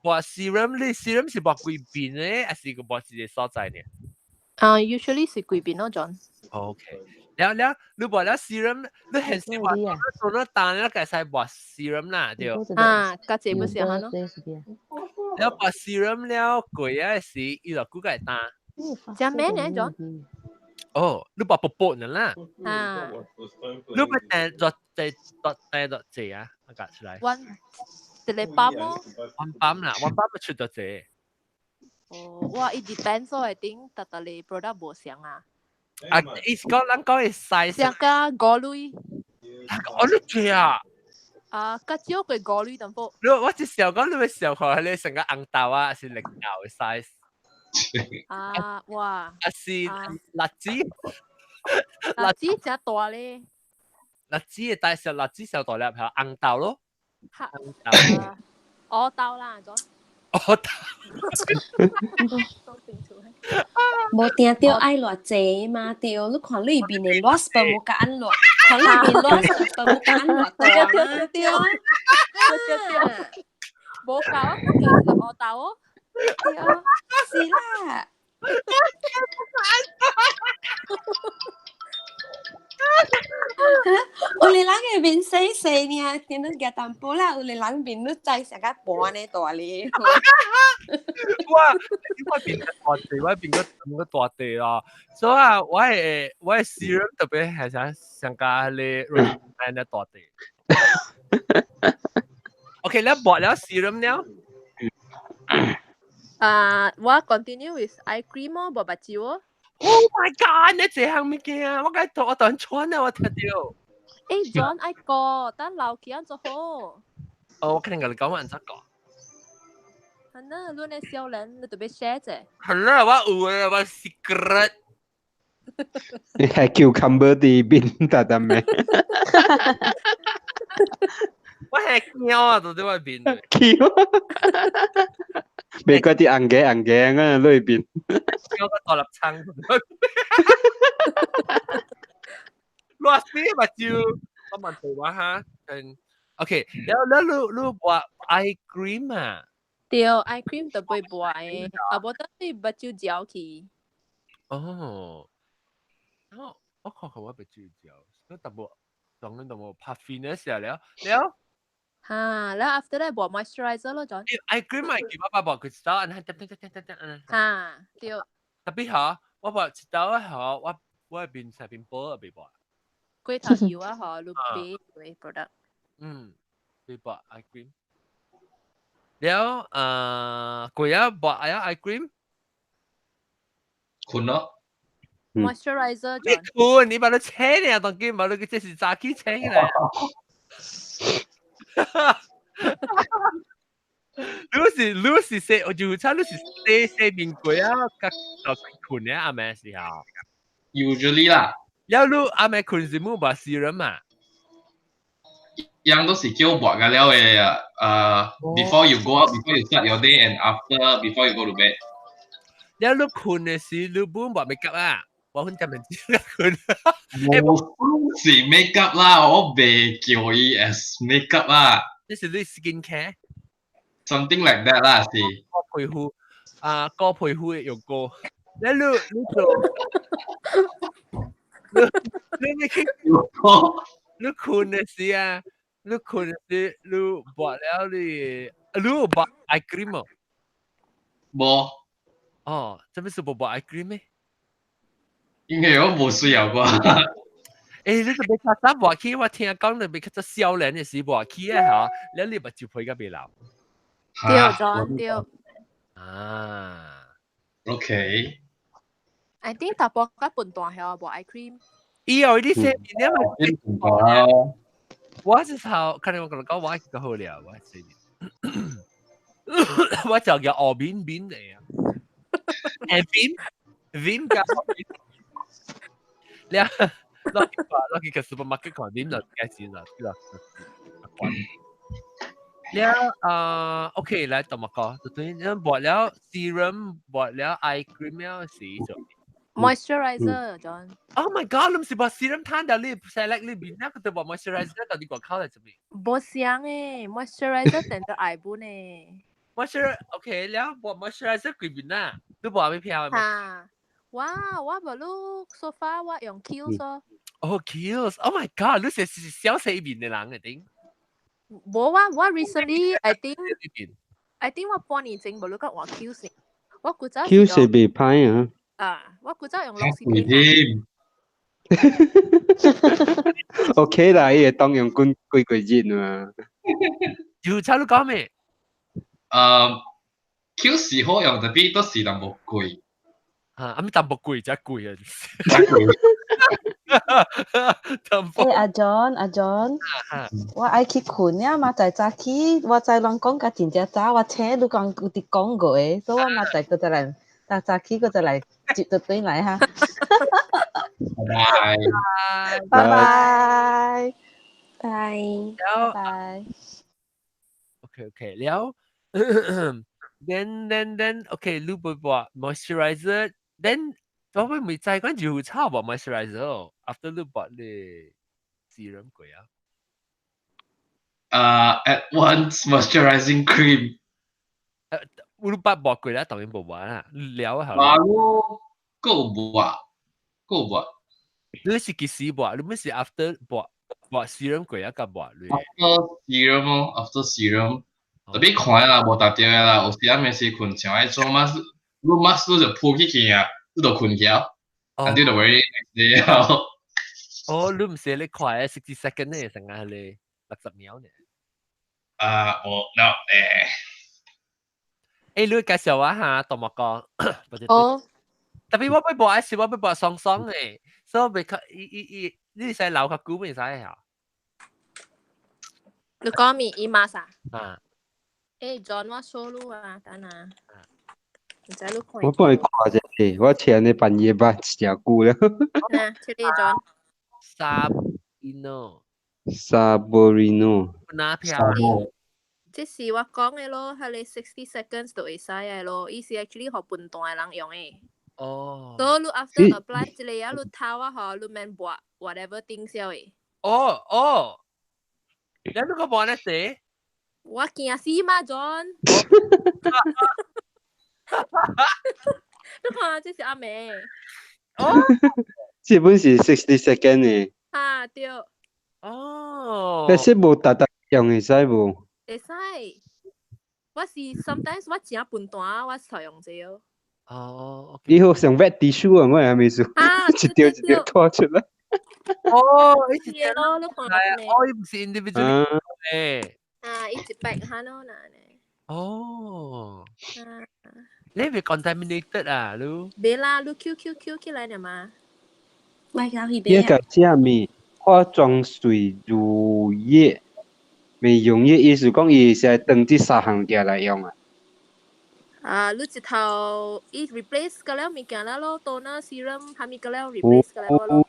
話 serum 你 serum 是話幾邊咧，還是個話自己所在呢？Usually 是幾邊咯，John。OK，แล้ว你話了 serum， 你係時話做咗單了，計晒話 serum 啦，對。個節目時候咯。แล้ว話 serum 了貴啊是伊就估計單。隻咩呢，John？你話薄薄啦。你咪訂咗借啊？我夾出嚟。1包咯。1包啦，1包咪出咗借。哇！it depends 咯，I think 特你 product 無相啊。意思講咱講嘅 size。上加5類。我都借啊。較少佢5類淡薄。我只時候講你咪時候佢你成個紅豆啊，是零豆嘅 size。哇！是辣子。辣子真大咧。辣子嘅大小，辣子小大粒係紅豆咯。我豆啦，咗。我豆。冇定到愛偌濟嘛？對，你看裏邊嘅 loss 不冇咁落，看裏邊 loss 不冇咁落大嘛？對。冇搞啊！其實我豆哦。對啊，是啦。有啲人嘅面細細呢，點樣夾淡薄啦？有啲人面都仔成個半呢大咧。哇！我變個大地，我變個大地啦。所以我係 serum 特別係想加你 recommend 嘅大地。OK， แล้วบอกแล้ว serum แล้ว我 continue with eye cream 哦，冇白椒哦。Oh my god！你這樣咩嘅啊？我當穿啊，我睇到。John 愛個，等留起安做好。我肯定跟你講話唔得個。係啦，你呢少年你特別 share 啫。係啦，我有嘅，我 secret。你係cucumber 啲邊得得咩？我係鳥啊，到底我邊？叫，美國啲硬嘅嗰裏邊。鳥個獨立倉。亂死嘛就，我問佢話嚇，OK，แล้วลูกว่าไอครีมอ่ะ對，ice cream 特別薄嘅，啊無得你目睭嚼起。哦，我看佢ว่าไปจืดเจียวก็แต่บ่ตรงนั้นแต่บ่ puffiness แล้ว嚇，แล้ว after that 薄 moisturizer 咯，John。ไอครีมไอกินว่าบ่คือสตาร์อันนั้น嚇，對。特別嚇我บ่สตาร์嚇我เป็นใส่เป็นเปอร์ไปบ่龜頭油啊，嗬，你俾 product。ไปบ่ไอครีมแล้วกูอยากบ่ไอครีมคุณเนาะ moisturizer 你คุณ你把它扯呢，當然把那個這是炸雞扯起來。你是說，我就差你是洗面櫃啊，甲就困咧阿妹時候。usually 啦，然後你阿妹困是冇把私人嘛？樣都是叫薄嘅了嘅before you go out, before you start your day and after before you go to bed。然後你困嘅時，你本把 make up 啊，我很根本只困。我是 make up 啦，我未叫伊 as make up 啦。這是你 skin care。Something like that 啦，是。高皮膚高皮膚嘅用過。然後你做，你困嘅時啊，你困嘅時，你抹了你有抹 eye cream 冇？冇。哦，這邊是冇抹 eye cream 咩？應該我冇需要啩。你特別較早抹起，我聽講你別較早少年嘅時抹起啊嚇，你目睭皮個未流。對，John 對。OK。I think 大波較笨蛋係抹 eye cream。以後啲寫面咧咪我是頭，看你我講我個好了，我寫面，我就叫鵝面嚟啊，面㗎。你落去個 supermarket 看點就解釋啦，แล้วOK 來同我講，就對，你抹了 serum，抹了 eye cream 了是做 moisturizer John。Oh my god，你唔是抹 serum 攤掉你 select 你邊那個對抹 moisturizer 到底廣告嚟做咩？冇相誒 ，moisturizer 等到愛本誒。moisturizer OK แล้ว抹 moisturizer 幾邊啊？你抹咩票啊？哇！我無錄 so far 我用 Kiehl's 咯。哦 Kiehl's，Oh my god，你係小細邊嘅人嚟頂。冇我 recently I think 我半年前冇錄過換 Kiehl's，我古早 Kiehl's 未歹啊。我古早用60OK 啦，伊會當用幾個月嘛。要差你講咩？Kiehl's 好用，特別都是淡薄貴。咪淡薄貴真貴啊！阿 John，我愛去困呀嘛，在早起我在人講個真正早，我聽你講有啲講過誒，所以我嘛在嗰陣嚟，但早起嗰陣嚟接到對嚟哈。拜拜。OK，แล้ว then OK 你會話 moisturizer then 我會唔會再講油差喎 moisturizer after 你抹你 serum 過啊？Advanced moisturizing cream。你抹過啦，當然冇抹啦，了後。我夠抹。你是幾時抹？你咪是 after 抹 serum 過啊？咁抹你。After serum。特別看啦，無特別啦，有時啊，每時困像愛做乜，你乜就鋪起去啊，你就困咗，and do the very next day 哦，你唔係你快60 second 咧，成日你60秒咧。我 no 你介紹一下同我講。哦。特別我要播雙雙嘅，所以你使留較久未使啊？你講咪伊媽啥？啊，John 我 solo 啊，等下，唔使你看。我幫你看者先，我請你半夜吧，食久了。這裡 John。Saborino。哪票？這是我講嘅咯，係你60 seconds 就會使嘅咯，伊是 actually 學笨蛋嘅人用嘅。哦。So 你 after apply 這裡啊，你頭啊嗬，你免播 whatever things 嘅。哦，你個播呢事？我驚死嘛 ，John。你看，這是阿妹。哦，這本是60 second 嘅。啊，對。哦。但是無特用會使無？會使。我是 sometimes 我真笨蛋，我採用這個。哦。以後上 wet tissue 啊，我係咪數？一條一條拖出來。哦，一直咯，你看係哦，唔是 individual 嘅。一直白下咯，嗱你。哦。你係 contaminated 啊，你？別啦，你 QQQ 起來了嗎？我搞去邊？一個下面化妝水、乳液、美容液，意思講伊是登記3項嘢來用啊。你一頭伊 replace 個了物件啦咯，toner serum 還咪個了 replace 個了咯。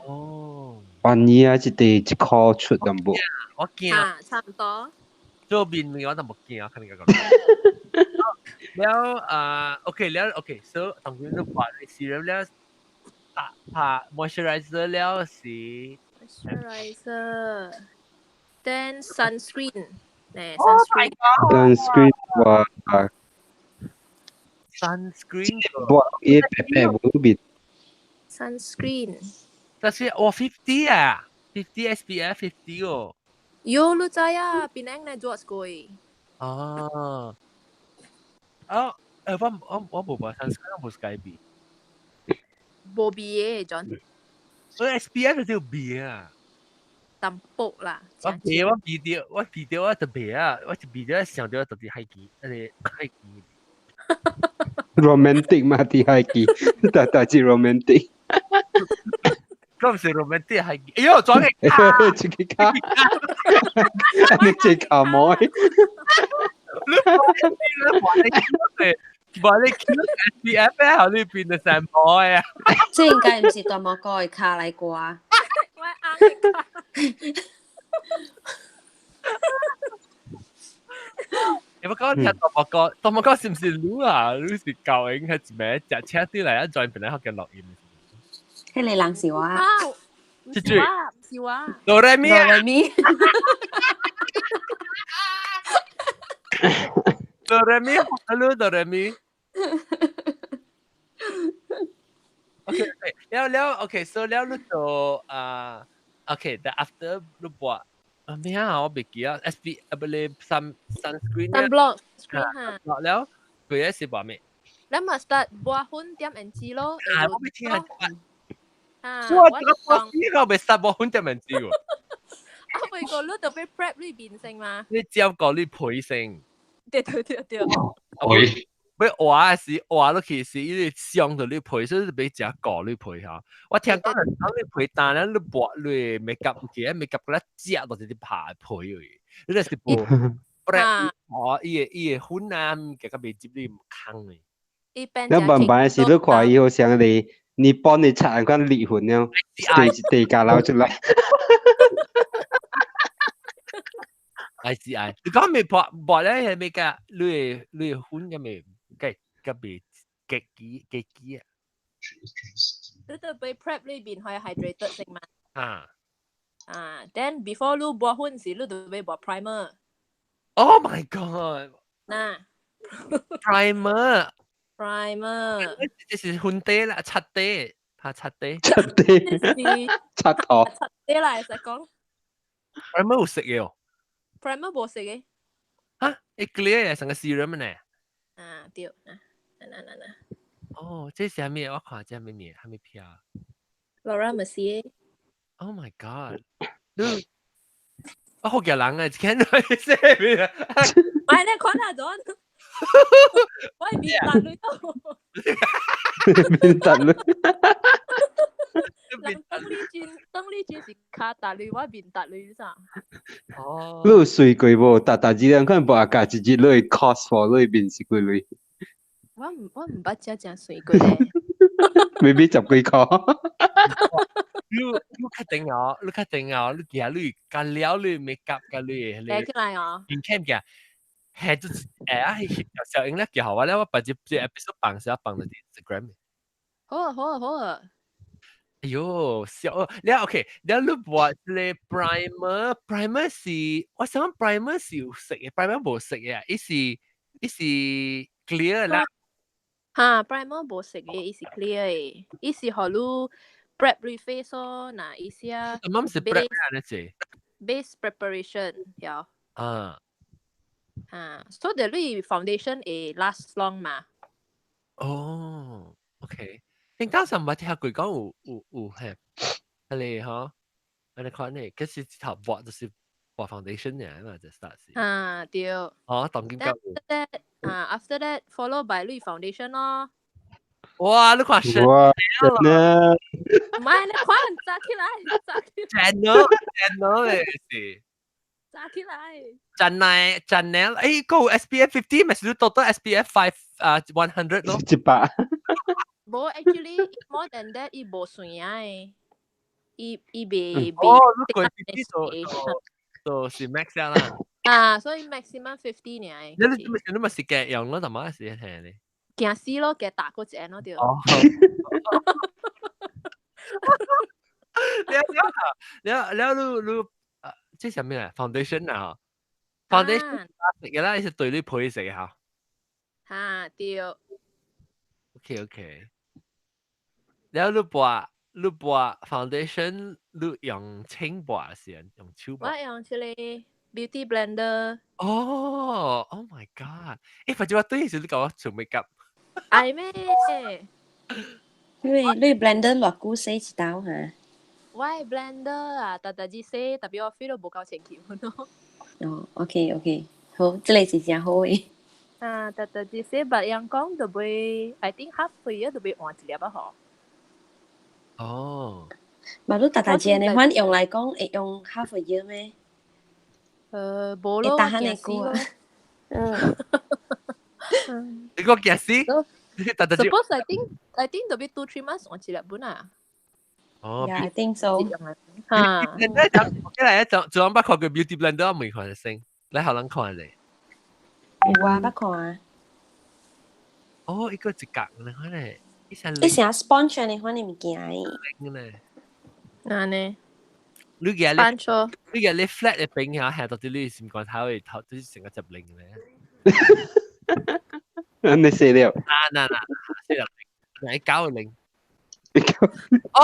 哦。半夜一地1箍出咁無？我驚。差唔多。做面面我都冇驚啊，肯定咁。แล้วโอเคแล้วโอเค so ตรงนี้เราบอกเลย serum แล้วทา moisturizer แล้วสี moisturizer then sunscreen เนี่ย sunscreen ว่า sunscreen บ่เอแปะบ่บิด sunscreen แต่是โอ้50อ่ะ50 SPF 50哦有你知啊邊樣嚟做過哦我冇把 sunscreen 我冇 sky B 冇 B 嘅 John 我 SPF 就 B 啊淡薄啦我 B 掉我就 B 啊我就 B 掉想到到底係幾romantic 嘛啲係幾大致 romantic 咁唔係 romantic 係幾哎呦裝嘅自己卡你自己卡妹話你 SPF 咧，後呢邊就成波啊！即係計唔是當我過去卡嚟過啊！我啱你卡。有冇講聽當我講是唔是你啊？你是教應係咩？隻車啲嚟一再邊咧學嘅錄音。係你人是我啊！唔是我，唔是我。哆來咪。哆來咪 ，hello 哆來咪。OK， แล้ว OK， so แล้ว你做OK， the after 你播咩啊？我未記啊 ，SPF 唔係 sunscreen。sunblock screen 嚇。แล้ว佢係是播咩？แล้วมา start บัวหุ่นเตรียม NG 咯。我未聽下。我講呢個未實播หุ่นเตรียม NG 喎。我未講你特別 prep 呢邊性嘛？你只有講你配性。對。要畫時畫落去是因為上到你配，所以俾只個你配下。我聽講人講你配，但係你薄你未夾嘅，未夾嗰隻隻或者啲排配嘅，你就係播 prep 我伊個粉啊，嘅個未接你唔坑嘅。แล้วบางบาง時都可以好像你幫你擦嗰裂痕了，地價撈出來。ICI，你講未薄咧係咪㗎？你粉嘅未？個未幾啊？你特別 prep 呢邊可以 hydrated 性嘛？then before 你播粉時，你特別播 primer。Oh my god！ 嗱 primer，這是粉底啦，擦底，怕擦底。擦頭。擦底啦，實講。primer 有食嘅喎。primer 冇食嘅。嚇？你 clear 係成個 serum 呢？對，哦，這是咩？我看這咩片？Laura Mercier。Oh my god！我好驚人啊！見到你寫咩啊？喂，你看下咗？喂，面達女都。面達女。邓丽君是卡达类，我面达类啥？哦，你有睡過無？大隻人可能無阿家一日落去 cost for 落去面是幾類我唔捌真水過咧。？maybe 10幾塊。你確定哦？你確定哦？你見你干了你 make up 嘅你嚟起來哦。in camp 嘅，係就小英咧幾好玩咧，我把這 episode 綁上綁到 Instagram。好啊好啊好啊。哎呦，笑哦！你 OK，你你話你 primer 是，我想 primer 是有色嘅 ，primer 冇色嘅，伊是 clear 啦。哈 ，primer 冇色嘅，伊是 clear 嘅，伊是好你 prep reface 咯，嗱伊些咁是 prep 咩啫 base preparation 有。啊。so the 你 foundation 會 last long 嘛？哦 ，OK。應該上唔係聽佢講有係你嗬，你看你，嗰時頭畫就是畫 foundation 嘅嘛，就 start 是。對。哦，當今夠。after that follow by 你 foundation 咯。哇，你看神哇，真啊！唔係，你看炸起來，炸起來。Channel 嚟是。炸起來。Channel，誒，個 SPF 50咪是多多 SPF 100咯。100。冇 actually more than that，伊冇算啊誒，伊未。哦，你個50就是 max 啦。所以 maximum 50呢？你咪是嘅用咯，同埋是係你。驚死咯，驚打嗰隻咯條。哦。你即係什麼啊 ？foundation 啊 ，foundation 食嘅啦，你是對你配食嘅嚇。對。OK。แล้ว你畫 foundation 你用清畫先，用手畫。我用出嚟 beauty blender。哦 ，Oh my god！ 或者我對你時你教我做 makeup。係咩？你 blender 落久洗一刀嚇？我 blender 啊，特自洗，特別我 feel 到冇夠清潔咯。哦 ，OK，好，這裡是真好誒。特自洗，別人講就會 ，I think half a year 就會換一粒啊嗬。哦。mà lúc tạt tiền này hoan用嚟講，會用 half a year 咩？冇咯，打下你估啊。你個驚死？Suppose I think 特別 2-3 months 換一粒本啊。哦 ，I think so。你咧就嚟做乜看佢 beauty blender 我未看得升，你可能看嚟。我不看啊。哦，一個一格你看嚟，你成 sponge 你看你物件咧。呢？你嘅你 flat 嘅餅下係到啲你先講頭去頭啲成個集零咧。你死了。嗱，死了，你搞零。哦，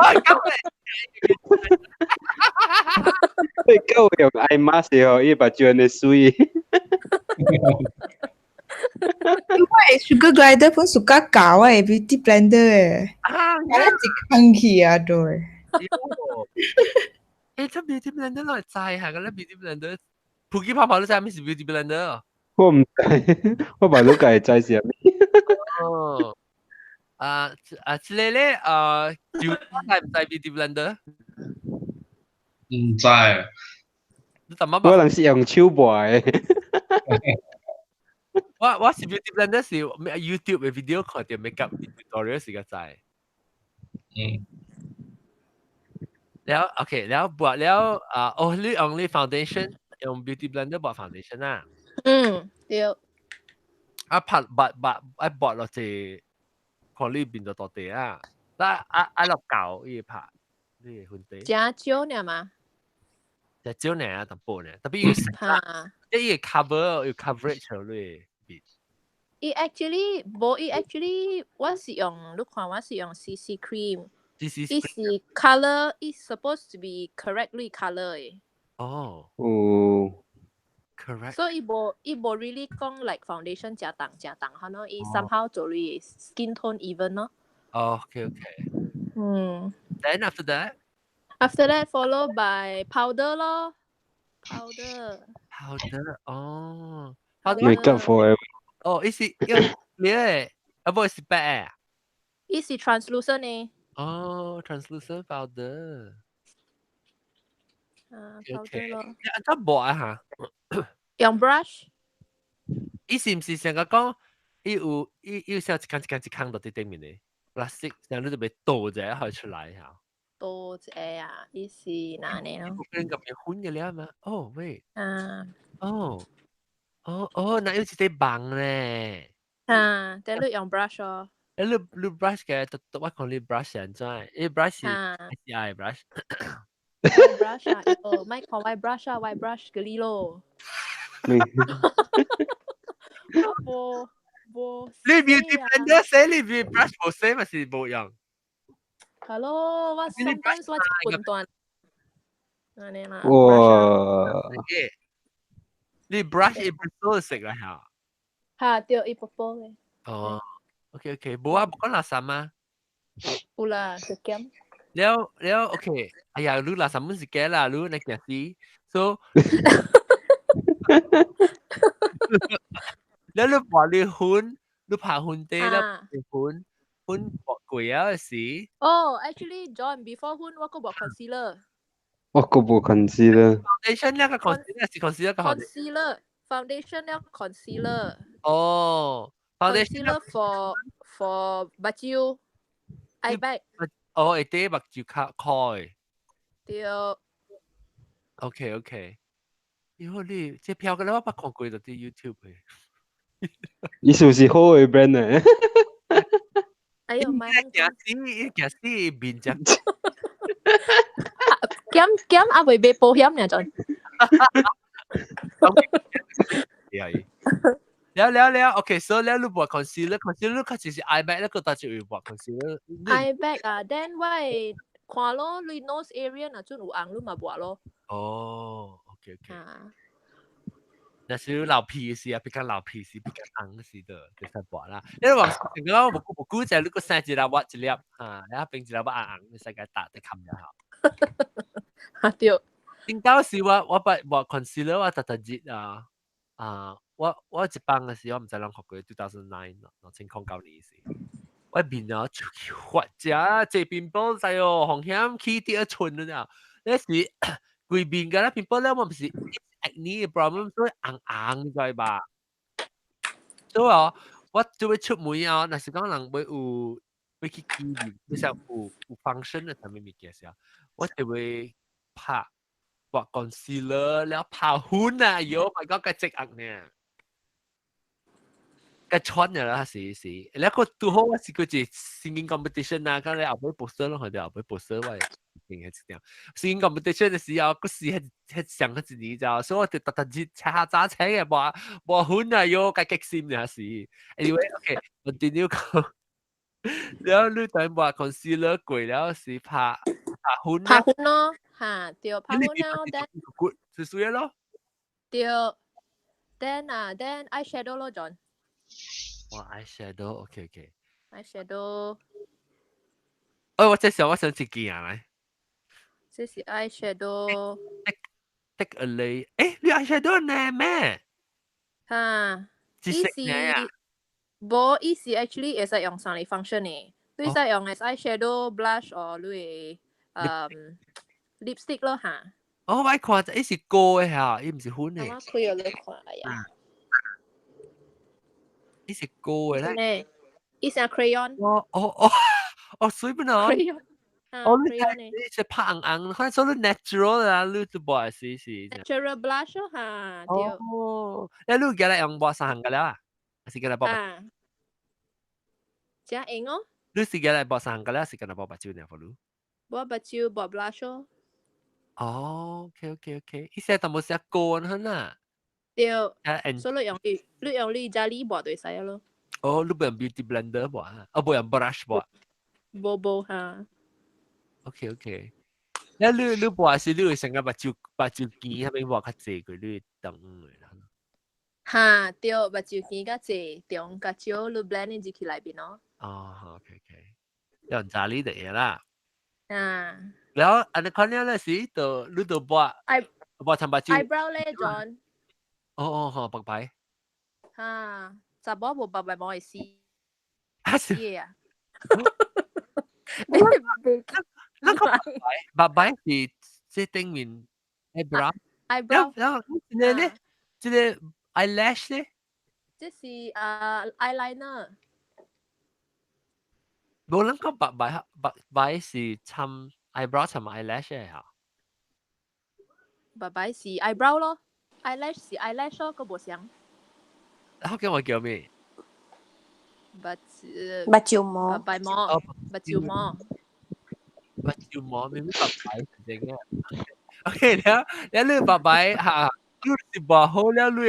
狗用 eye mask 哦，伊把轉的水。Sugar glider pun suka kau beauty blender Kala jikang kia doi. 出 beauty blender 攞嚟齋下嘅咧 beauty blender，普吉泡泡都知咩是 beauty blender。我唔知，我把都解知是咩。哦。之類咧，知唔知 beauty blender？唔知。我人是用手畫嘅。我是 beauty blender 是 YouTube 嘅 video 看到 makeup tutorial 時個知。แล้ว OK แล้วบวกแล้วonly foundation 用 beauty blender บวก foundation อ่ะเดี๋ยวผัดบวกเราจะคนรีบบินตัวเตะอ่ะแล้วเราเก่าอีผัดนี่คุณเตะ加椒เนี่ยมาจะเจ้าเนี่ยต่างปุ่นเนี่ยแต่พี่อยู่即係 coverage เลยactually 冇actually 我是用你看我是用 CC cream This is color is supposed to be correctly color 嘅。哦。correct。所以冇 really 講 like foundation 加淡，可能伊 somehow 做你 skin tone even 咯。OK。Then after that follow by powder 咯。powder。哦。Makeup forever。哦，伊是你咧，不是白啊？伊是 translucent 嘅。อ๋อ translucent powder powder 咯。你按怎抹啊哈？用 brush。伊是毋是像个讲，伊有像一空到伫顶面咧，plastic，然后你就要倒者可以出来哈。倒者啊，伊是哪呢咯？不跟咁样混嘅了嘛？哦喂，哦，那有一隻棒咧。但你用 brush 咯。你 brush 嘅，我講你 brush 現在，你 brush 是 I brush。white brush 啊，咪講 white brush 啊，white brush 嗰啲咯。你 beauty blender 寫你 beauty brush 冇寫咪是冇用。Hello，我 sometimes 我一半段。安尼啦。哇！你 brush 一 bristle 色啦嚇。嚇，對，一波波嘅。哦 ，OK，冇啊，冇講垃圾嗎？有啦，就減。แล้วโอเค哎呀รู้ละสามมื้อสิแก่ละรู้ในแก่สิ so แล้วรู้บ่รู้หุ้นรู้ผ่าหุ้นเต้แล้วหุ้นบ่กวยอ่ะสิ Oh actually John before หุ้น我ก็บอก concealer 我個冇 concealer foundation แล้วก็ concealer สิ concealer ก็ concealer foundation แล้ว concealer อ๋อ foundation for บัดจิว eye bag อ๋อไอ้เต้บักจิวคอยเดียว โอเค以後你這票嘅咧我捌看過喺 YouTube 嘅伊是毋是好嘅 brand 咧？哎呦媽！驚死面隻減阿未買保險呢陣。แล้วโอเค so แล้วรู้บ่ concealer ก็只是 eye bag แล้วก็ตัดอยู่บ่ concealer eye bag 啊 then 我看咯你 nose area น่ะ準有紅你嘛บ่咯哦 OK 那是老皮是啊比較老皮是比較紅是的就是บ่啦你話成個我估就係你個生一粒挖一粒啊然後變一粒紅你世界打得冚咗下啊對點解是我把 concealer 我特熱啊我一幫嘅時候我唔知諗學過20092009年時我面啊發隻這邊波仔哦紅險起第二寸了那時貴面嘅那邊波咧我唔是acne problem 所以硬你知吧所以我就會出門啊那時講人會去機面就像有 function 嘅什麼物件時候我就會拍畫 concealer แล้ว拍หุ่น啊喲 my god 個隻硬呢個穿嘅啦是แล้วก็ตัวเขาว่า是個隻 singing competition 啊咁你後尾 poster 咯佢哋後尾 poster 話定係點 singing competition 嘅時候個時係上個字你知道所以我哋特特熱查揸車嘅畫หุ่น啊喲個激心嘅是 anyway okay continue 講แล้ว你對畫 concealer 攰แล้ว是拍หุ่น咯嚇對拍หุ่น咯 then 是屬於咯對 then eyeshadow 咯 John哇 eyeshadow OK eyeshadow 我想自己啊來這是 eyeshadow take a lay 你 eyeshadow 呢咩嚇知識呢啊冇意思 actually 會使用上嚟 function 嘅你使用嘅 eyeshadow blush or 你lipstick 咯嚇我看這是膏嘅嚇伊唔是粉嘅我開咗你看呀伊是膏嘅咧伊是 crayon 水本啊 crayon 你是拍硬看所以 natural 啦你就冇是 natural blush 咯嚇對你而家用抹三行㗎啦是㗎啦冇真硬哦你是㗎啦抹三行㗎啦是㗎啦冇白椒呢for you冇白椒冇 blush 咯OK 伊些都冇寫膏很啊對所以你用你家裡抹對使咯你不用 beauty blender 抹啊不用 brush 抹冇嚇OK แล้ว你抹是你會成個白椒堅係咪抹較濟佢你等啦嚇對白椒堅較濟中較少你 blend 入去內邊咯OK 用家裡的嘢啦แล้วอันนี้คนนี้เลยสิตัวรู้ตัวบ่ทำบัตร eyebrow 咧 John 好白牌จะบอกบ่白牌冇意思嘢啊那個白白是即頂面 eyebrow， eyebrow， 然後即個 eyelash 咧，即是eyeliner， 冇諗過白是參 eyebrow 參 eyelash 嘅嚇，白白是 eyebrow 咯 ，eyelash 是 eyelash 咯，個冇相。福建話叫咩？白椒毛，白毛，白椒毛。白椒毛明明白白是點嘅？OK，你白白嚇，你是畫好了你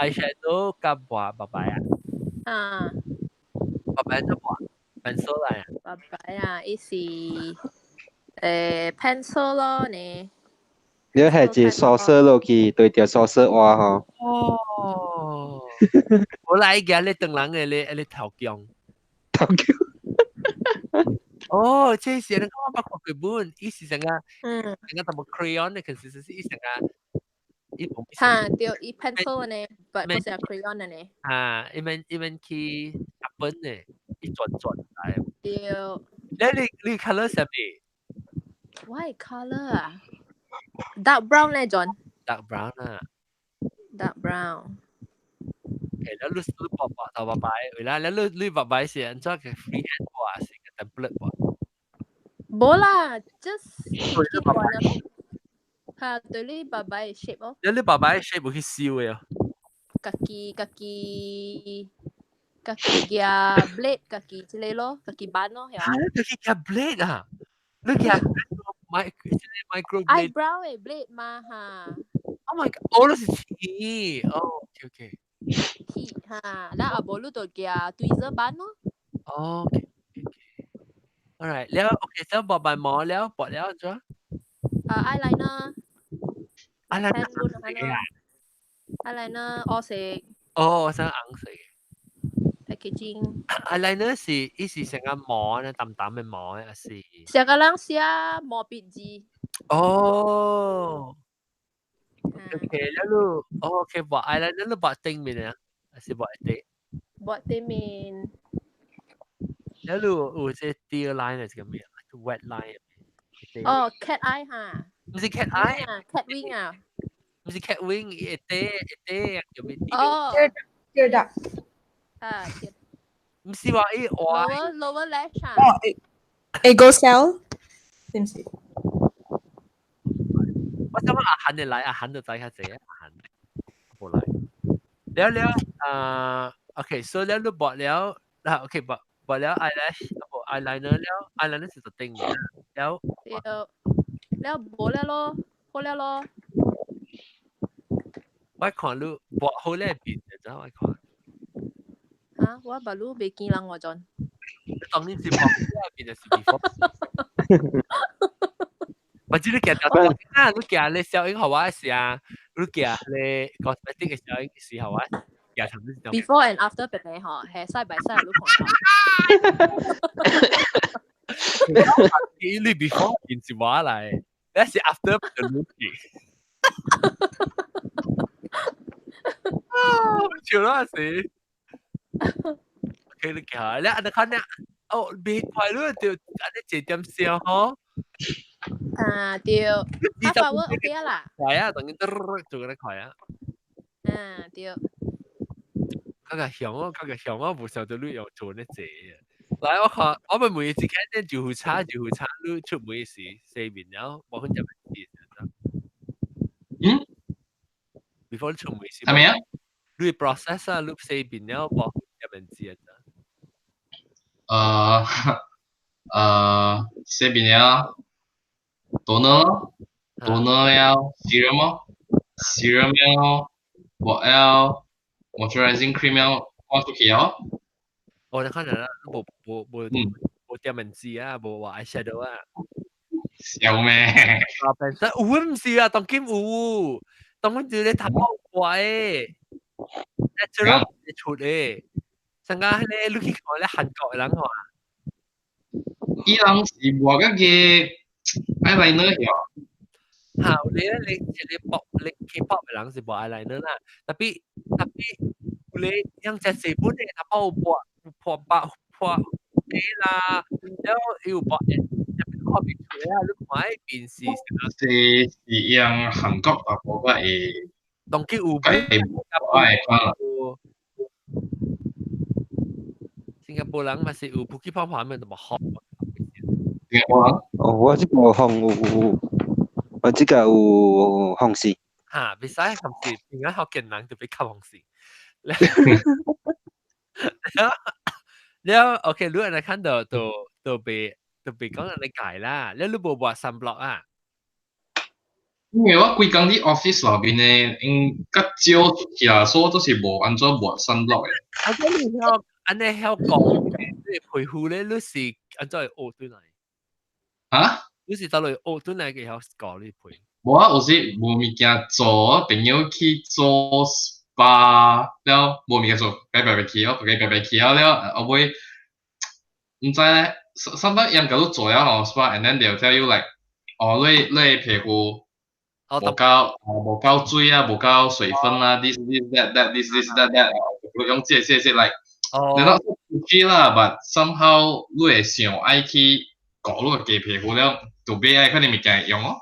eyeshadow 甲畫白白啊？啊，白白怎畫？pencil 嚟啊？白白啊，伊是pencil 咯呢。你係一sau色落去對條sau色畫吼。哦，我來嘅你當人嘅你頭強。頭強。哦，這是你講我看過本，伊是成個嗯，成個淡薄 crayon 嘅 consistency，伊成個伊冇。哈，對，伊 pencil 呢，不是 crayon 呢。啊，伊免去日本嘅，伊轉嚟。對。你 color 係咩？ White color 啊 ？Dark brown 咧，John。Dark brown 啊。Dark brown。แล้วลูกต่อไปเวลาแล้วลูกต่อไปเสียอันจ้าคือ free hand กว่าสิกับ template กว่า冇啦 just 結果啦嚇對你爸爸嘅 shape 咯แล้วลูก爸爸嘅 shape 會去燒嘅家己嘅 blade 家己之類咯家己板咯係嘛家己嘅 blade 啊你嘅 micro blade eyebrow 嘅 blade 嘛嚇Oh my god 哦那是鐵哦 OK鐵嚇แล้ว阿寶你就嘅 tweezer 板咯哦 OK alright แล้ว OK แล้วบอกไปหมอแล้วบอกแล้วจ้ะeyeliner อะไรนะ eyeliner 我食哦我想硬食 packaging eyeliner 是伊是成個膜咧淡淡嘅膜咧是成個人寫毛筆字哦OK แล้วลูกโอเคบอกอะไรแล้วลูกบอกติ้งมีเนี่ยสิบอกติ้งบอกติ้งมีแล้วลูก有即 deer line 係咁樣 wet line 哦 cat eye 嚇唔是 cat eye cat wing 啊唔是 cat wing 有咩哦 tear duct 啊唔是話咦我 lower lash 啊ego cell 是唔是我想問阿恆你嚟，阿恆就仔下姐，阿恆冇嚟。แล้วOK，所以แล้วลูกบอกแล้วOK บอกแล้ว eyelash บอก eyeliner แล้ว eyeliner 是ตัวติ้งแล้ว冇แล้ว咯好แล้ว咯我看ลูกบอก好แล้ว變嘅啫，我看。嚇，我把路未見人我陣。當然是บอกแล้ว變嘅是 before。我知你其實你其實你小英學話嘅時啊，你其實你 cosmetic 嘅小英時候啊，其實尋日就 before and after 平平嗬，係 side by side 你講你 before 件事話嚟，你係 after 就 look 笑啦時，OK 你其實你อันนั้นเนี่ย哦，別快樂就อันนี้7點笑嗬。啊，對，half hour OK 啦。快啊，等於做嗰啲快啊。嗯，對。嗰個香啊，唔受到你又做呢隻啊。嚟我看，我們每一次看見就好差，你出每時四面了，冇分入面before 你出每時。係咪啊？你 process 啊，你四面了，冇入面字啊。四面了。toner 要 serum 要我要 moisturizing cream 要放出去哦。我哋可能啦，冇點文字啊，冇話 eyeshadow 啊。笑咩？本身唔是啊，當今有，當今就你頭毛怪，natural 出嚟，成個咧，你去看咧韓國嘅人話，伊人是畫嗰個。eyeliner 呀，好你pop 你 K-pop 嘅人是播 eyeliner 啦，tapi 你yang 只四本嘅他破啦，然後要把入邊出啊，你看嗰邊是用韓國大部個會，當佢有佢係我係看啦。新加坡人咪是有普吉泡泡面咁好。新加坡人？哦，我這個我這個有紅絲。嚇，別使紅絲，而家學嘅人就俾吸紅絲。แล้วโอเครู้อันนั้นขั้นตัวไป講人哋解啦，แล้วรู้บ่ว่า sunblock 啊？因為我規工啲 office 內邊咧，較少出去啊，所以我都是無安怎抹 sunblock 嘅。我講你曉安尼曉講，你皮膚咧，你是安怎會學轉來？嚇？你是倒來學轉來嘅曉講你皮？無啊，有時無物件做，朋友去做 SPA 了，無物件做，擺去咯，了，後尾唔知咧，sometimes 人甲你做了吼 SPA，and then they'll tell you like，哦，你皮膚無夠水啊，無夠水分啊，this that，用這like，你都知啦，but somehow 你會想愛去搞你個皮膚了，就俾愛嗰啲物件用咯。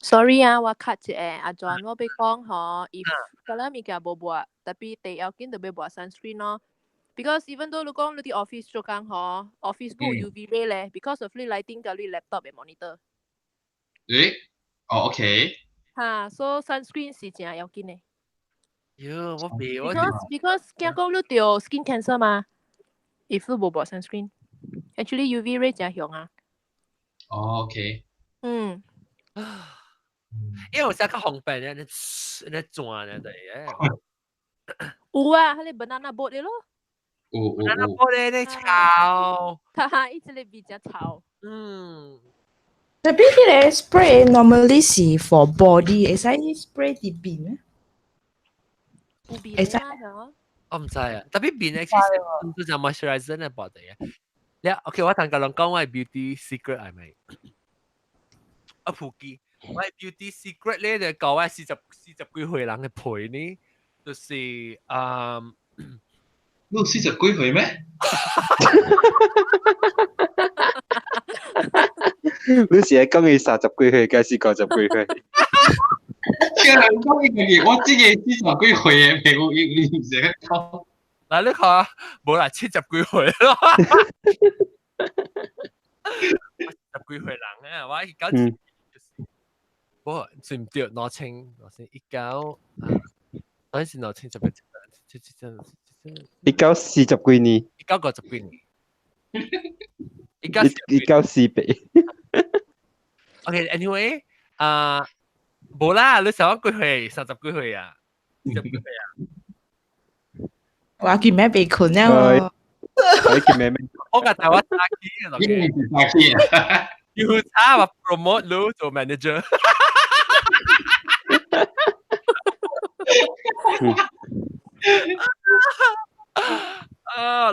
Sorry 啊，我 cut 一下，阿 John 我俾講嗬，if 嗰兩物件無抹，特別第要緊就要抹 sunscreen 咯。Because even though 你講你啲 office 做工嗬 ，office 冇 UV ray 咧，because of 你 lighting 嘅你 laptop 嘅 monitor。OK。嚇，so sunscreen 是真要緊嘅。喲，我未我。Because 驚講你掉 skin cancer 嘛，if 你冇抹 sunscreen，actually UV ray 真響啊。OK。因為我成日較方便咧，你轉咧對嘅。有啊，佢哋 banana boat 嘅咯。banana boat 咧，你炒。哈哈，一直嚟比較炒。Tapi kita spray normally si for body, saya spray di bin. 有邊啊？我唔知啊，特別邊咧，其實都就 moisturizer 嘅 body 啊。你 OK，我同個人講我係 beauty secret 係咪？我普及，我係 beauty secret 咧就講我40幾歲人嘅皮呢，就是你有40幾歲咩？你是講佢30幾歲，還是50幾歲？我知嘅40幾歲嘅皮膚，你唔識講。嗱，你看冇啦，70幾歲咯，10幾歲人啊，我而家不過對唔對？攞清19，嗰陣時攞清1940幾年，1950幾年，1948。OK，anyway，冇啦，你上幾歲？30幾歲啊？40幾歲啊？我見咩被困啊？我見咩？我個台灣打機嘅，打機啊！要差話 promote 你做 manager。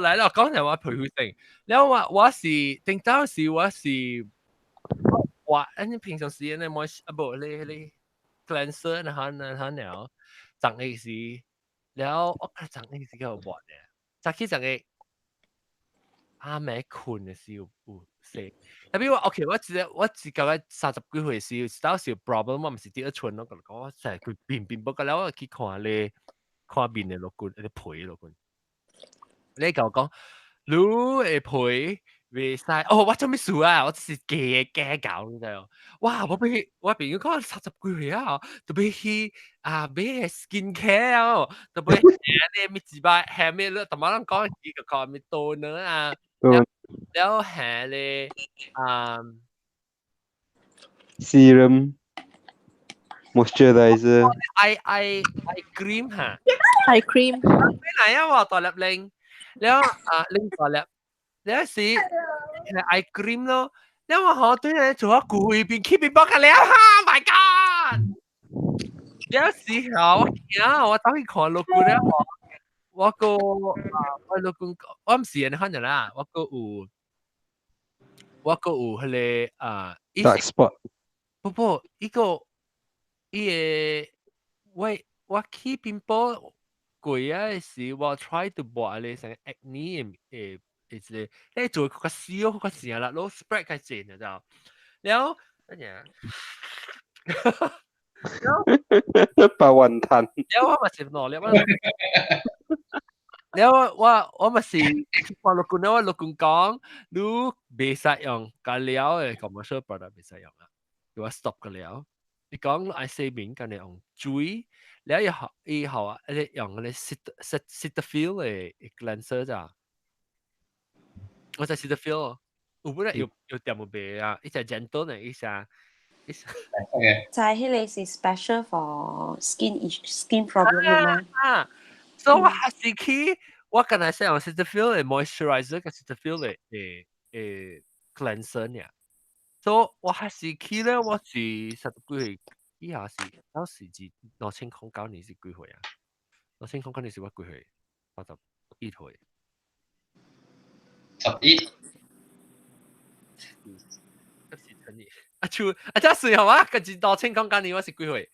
嚟啦，講就話皮膚性，你話我是定當時我是話，你平常時你冇不你 cleanser 那了，長嘅時，แล้ว我覺得長嘅時幾好玩嘅，長嘅阿妹困嘅時有食，特別我 OK，我自覺得30幾歲時有少 problem， 我唔是第一春咯，我成日佢變不過แล้ว我去看你看面嘅落骨，你皮落骨。你講講，你誒皮未曬？哦，我做咩事啊？我是假搞你知道？哇！我俾佢講30幾歲啊，特別去買 skin care 啊，特別係咩幾百係咩咧？同埋人講幾個講咩多呢啊？แล้ว係咧serum moisturizer eye cream 嚇 eye cream 咩嚟啊？我ตัวเล็บแล้วลิงตัวเล็บแล้วสิeye cream 咯แล้ว我對你做一攰變 keep 變幫佢แล้ว哈 my god แล้วสิ我當佢看落去咧我個我落去我唔是人看人啦我個有佢哋dark spot 不依個我 keep 變波貴啊時，我 try to 播你成 acne 誒，你做個燒個時啦，攞 spread 嘅錢就，แล้ว乜嘢？ปลาวันทันแล้ว我咪是攞แล้ว我咪是ฟังลูกคุณว่าลูกคุณ講，你未使用個料嘅 commercial product 未使用啊，如果 stop 個料，你講愛洗面跟你用水。แล้ว以後啊，你用嗰啲 Cetaphil 嘅 cleanser 咋？我就 Cetaphil，有本來有點冇白啊，一隻 gentle 嘅一隻，就係迄個是 special for skin problem 嘅嘛。所以我還是去，我剛才想用 Cetaphil 嘅 moisturizer 跟 Cetaphil 嘅cleanser 呢，所以我還是去咧，我是十幾歲。以下是當時至2009年是幾歲啊？2009年是我幾歲？81歲。11。是陳年。真係係嘛？跟住2009年我是幾歲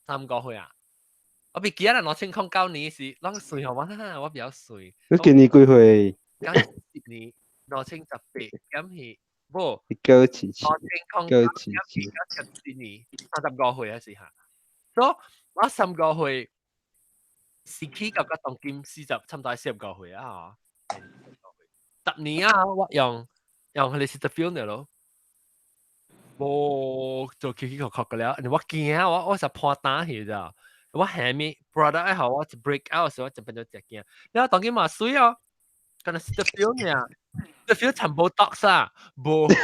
？3個歲啊！我別記得啦，2009年是啷個歲係嘛？我比較歲。你今年幾歲？90年2018，咁係。不，2007年30個歲嘅時候，所以我3個歲是去到個當今差唔多40個歲啊，10年啊，我用佢哋 Cetaphil 嘅咯，冇做曲曲嘅了，我驚啊，我就破單去咋，我下面 product 後我就 break out 時我就變咗隻驚，然後當今嘛水哦，跟住 Cetaphil 呢。Cetaphil 全部 Botox 啊，冇，就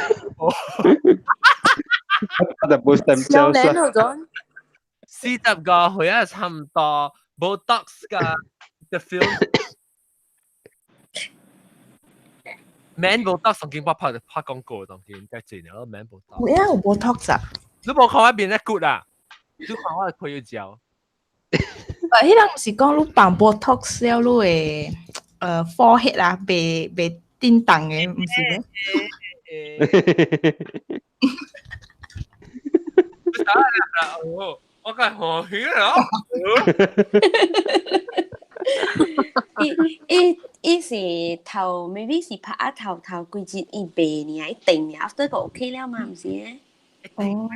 冇 stem cell 40個歲啊，差唔多 Botox 㗎 Cetaphil。Man Botox 曾經拍廣告，當見真係咯 Man Botox。咩有 Botox 啊？你冇看我邊咧 good 啊？你看我佢要照。迄人是講你放 Botox 了，你嘅forehead 啊，被叮當嘅，唔是咩？我梗係何許咯？伊是頭 maybe 是拍啊頭幾日伊白呢，伊定呢 ，after 個 OK 了嘛，唔是咧？哦，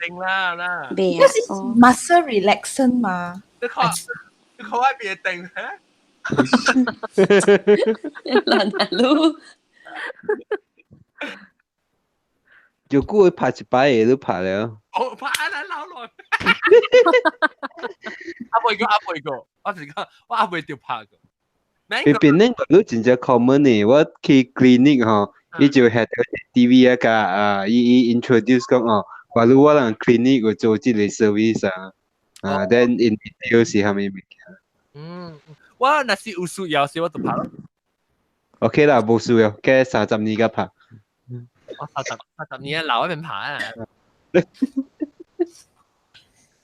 定啦。白啊，那是 muscle relaxation 嘛？你看我別定咩？難啊路。如果會拍一擺嘢都拍了。我拍啦，老耐。阿妹個，我時間我阿妹條拍個。邊呢個都真正 common 嘅，我去 clinic 嗬，伊就係個 TV 一個伊 introduce 講哦，話如果人 clinic 有做這類 service then in detail 是係咪物件？我那是有需要時我就拍咯。OK 啦，冇需要，計30年嘅拍。我30年留一邊拍啊。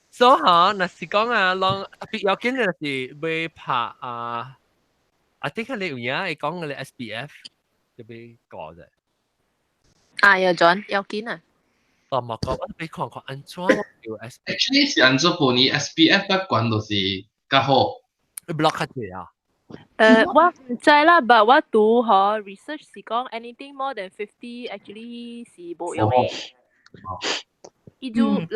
所以嚇，那是講啊，特別要緊嘅是會拍啊。I think 你有嘢，你講嘅 SPF 要俾講啫。有轉要緊啊！我冇講，我俾看安怎叫 SPF。Actually 是安怎幫你 SPF 嘅管道是較好。你 block 下嘢啊？我唔知啦，但我讀嗬 research 是講 anything more than 50 actually 是冇用嘅。伊就人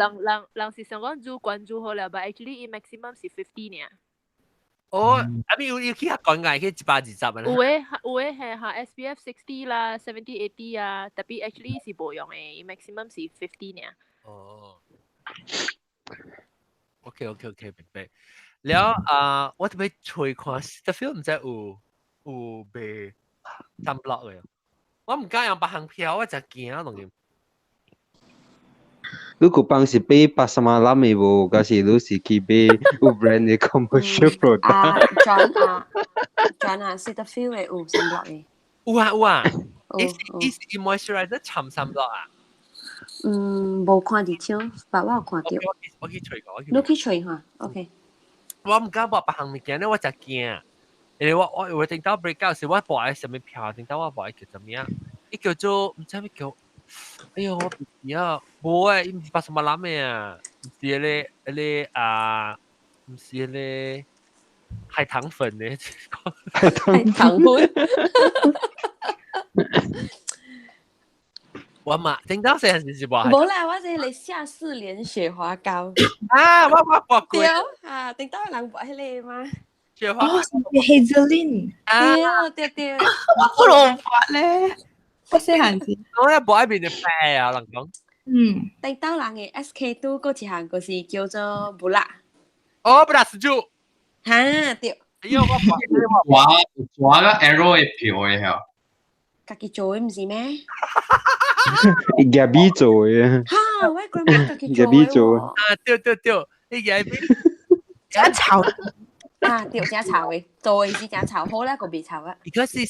是想講就關注好了，但 actually 伊 maximum 是50呢。I mean 要去講嘅，去120啊。有嘅係下 SPF 60啦、70、80啊，特別 actually 是冇用嘅，伊 maximum 是50呢。OK，明白。แล้ว我特別吹看 Cetaphil 唔知有被禁 block 嘅，我唔敢用別行票，我就驚當然。如果幫是買80萬攬嘅無，假是你是去買有 brand 嘅 commercial product。轉啊 Cetaphil 嘅有3 block 嘅。有啊，伊 moisturizer 參3 block 啊。冇看 detail， 但我有看到。我去吹過。你去吹下 ，OK。我唔敢播別行物件咧，我就驚。因為我聽到 break out 時，我播喺上面票，聽到我播喺叫做咩啊？伊叫做唔知咩叫哎呦，我唔知啊，冇诶，唔是巴什么蓝诶啊，唔是咧啊，唔是咧海棠粉咧，海棠粉。我嘛，正當時係是話冇啦，我是嚟夏四連雪花膏。啊，我過過對啊，頂到人話迄個嘛。雪花哦，是 Hazeline。對。我不懂法咧，我細漢時。我一部喺邊嘅啡啊，能講。頂到人嘅 SK2 嗰一項就是叫做布拉。哦，布拉斯豬。嚇，對。哎呦，我個 arrow 嘅票嘅係。家己做嘅唔是咩？Gabi 做嘅。嚇，我 grandma 家己做嘅喎。啊，對，你 Gabi 假炒。啊，對，假炒嘅，做嘅是假炒好啦，個別炒啊。而家是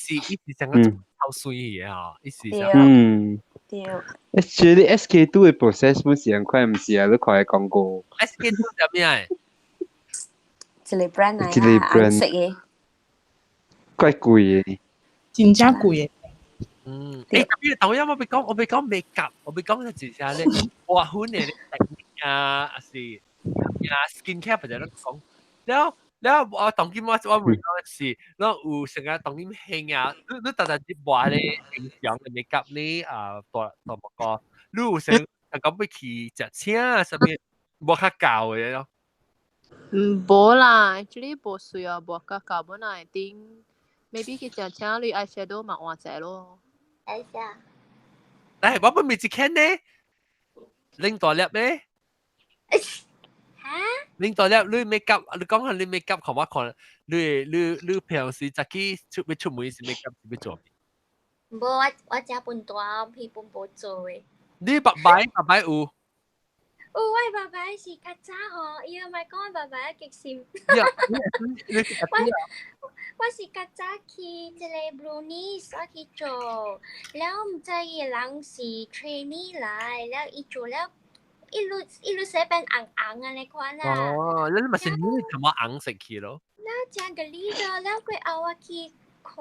成個炒水嘢啊，對。Actually SK2 嘅 process 唔是很快，唔是啊，你看廣告。SK2 係咩啊？一個 brand 嚟啦，紅色嘅。怪貴嘅。真正貴嘅。但我被講美甲，我被講嘅字下咧，哇，好呢啲啊，是skin care 或者都講，แล้ว我當今我會講嘅是，แล้ว有成日當今興啊，你特特啲話咧影響嘅美甲咧啊，多乜個，你有成咁要去食車啊，上面冇較教嘅咯。冇啦 ，actually 冇需要冇較教本來定 ，maybe 佢食車你 eyeshadow 咪換隻咯。睇下。但係我未知看呢，拎大粒呢？嚇？拎大粒你美甲，你講下你美甲，看我看，你平時自己出門時美甲是要做咩？冇，我只半段皮本冇做嘅。你白擺有？喂，爸爸是曱甴嗬，要咪講爸爸極閃。我是曱甴去一個 Brownies 我去做，แล้ว唔知嘅人是 trainee 嚟，แล้ว一做แล้ว一路寫เป็นอ่างๆอะไร款啊。哦，你咪成日同我硬食去咯。แล้วจังกะลีเด้อแล้ว佢เอา我去看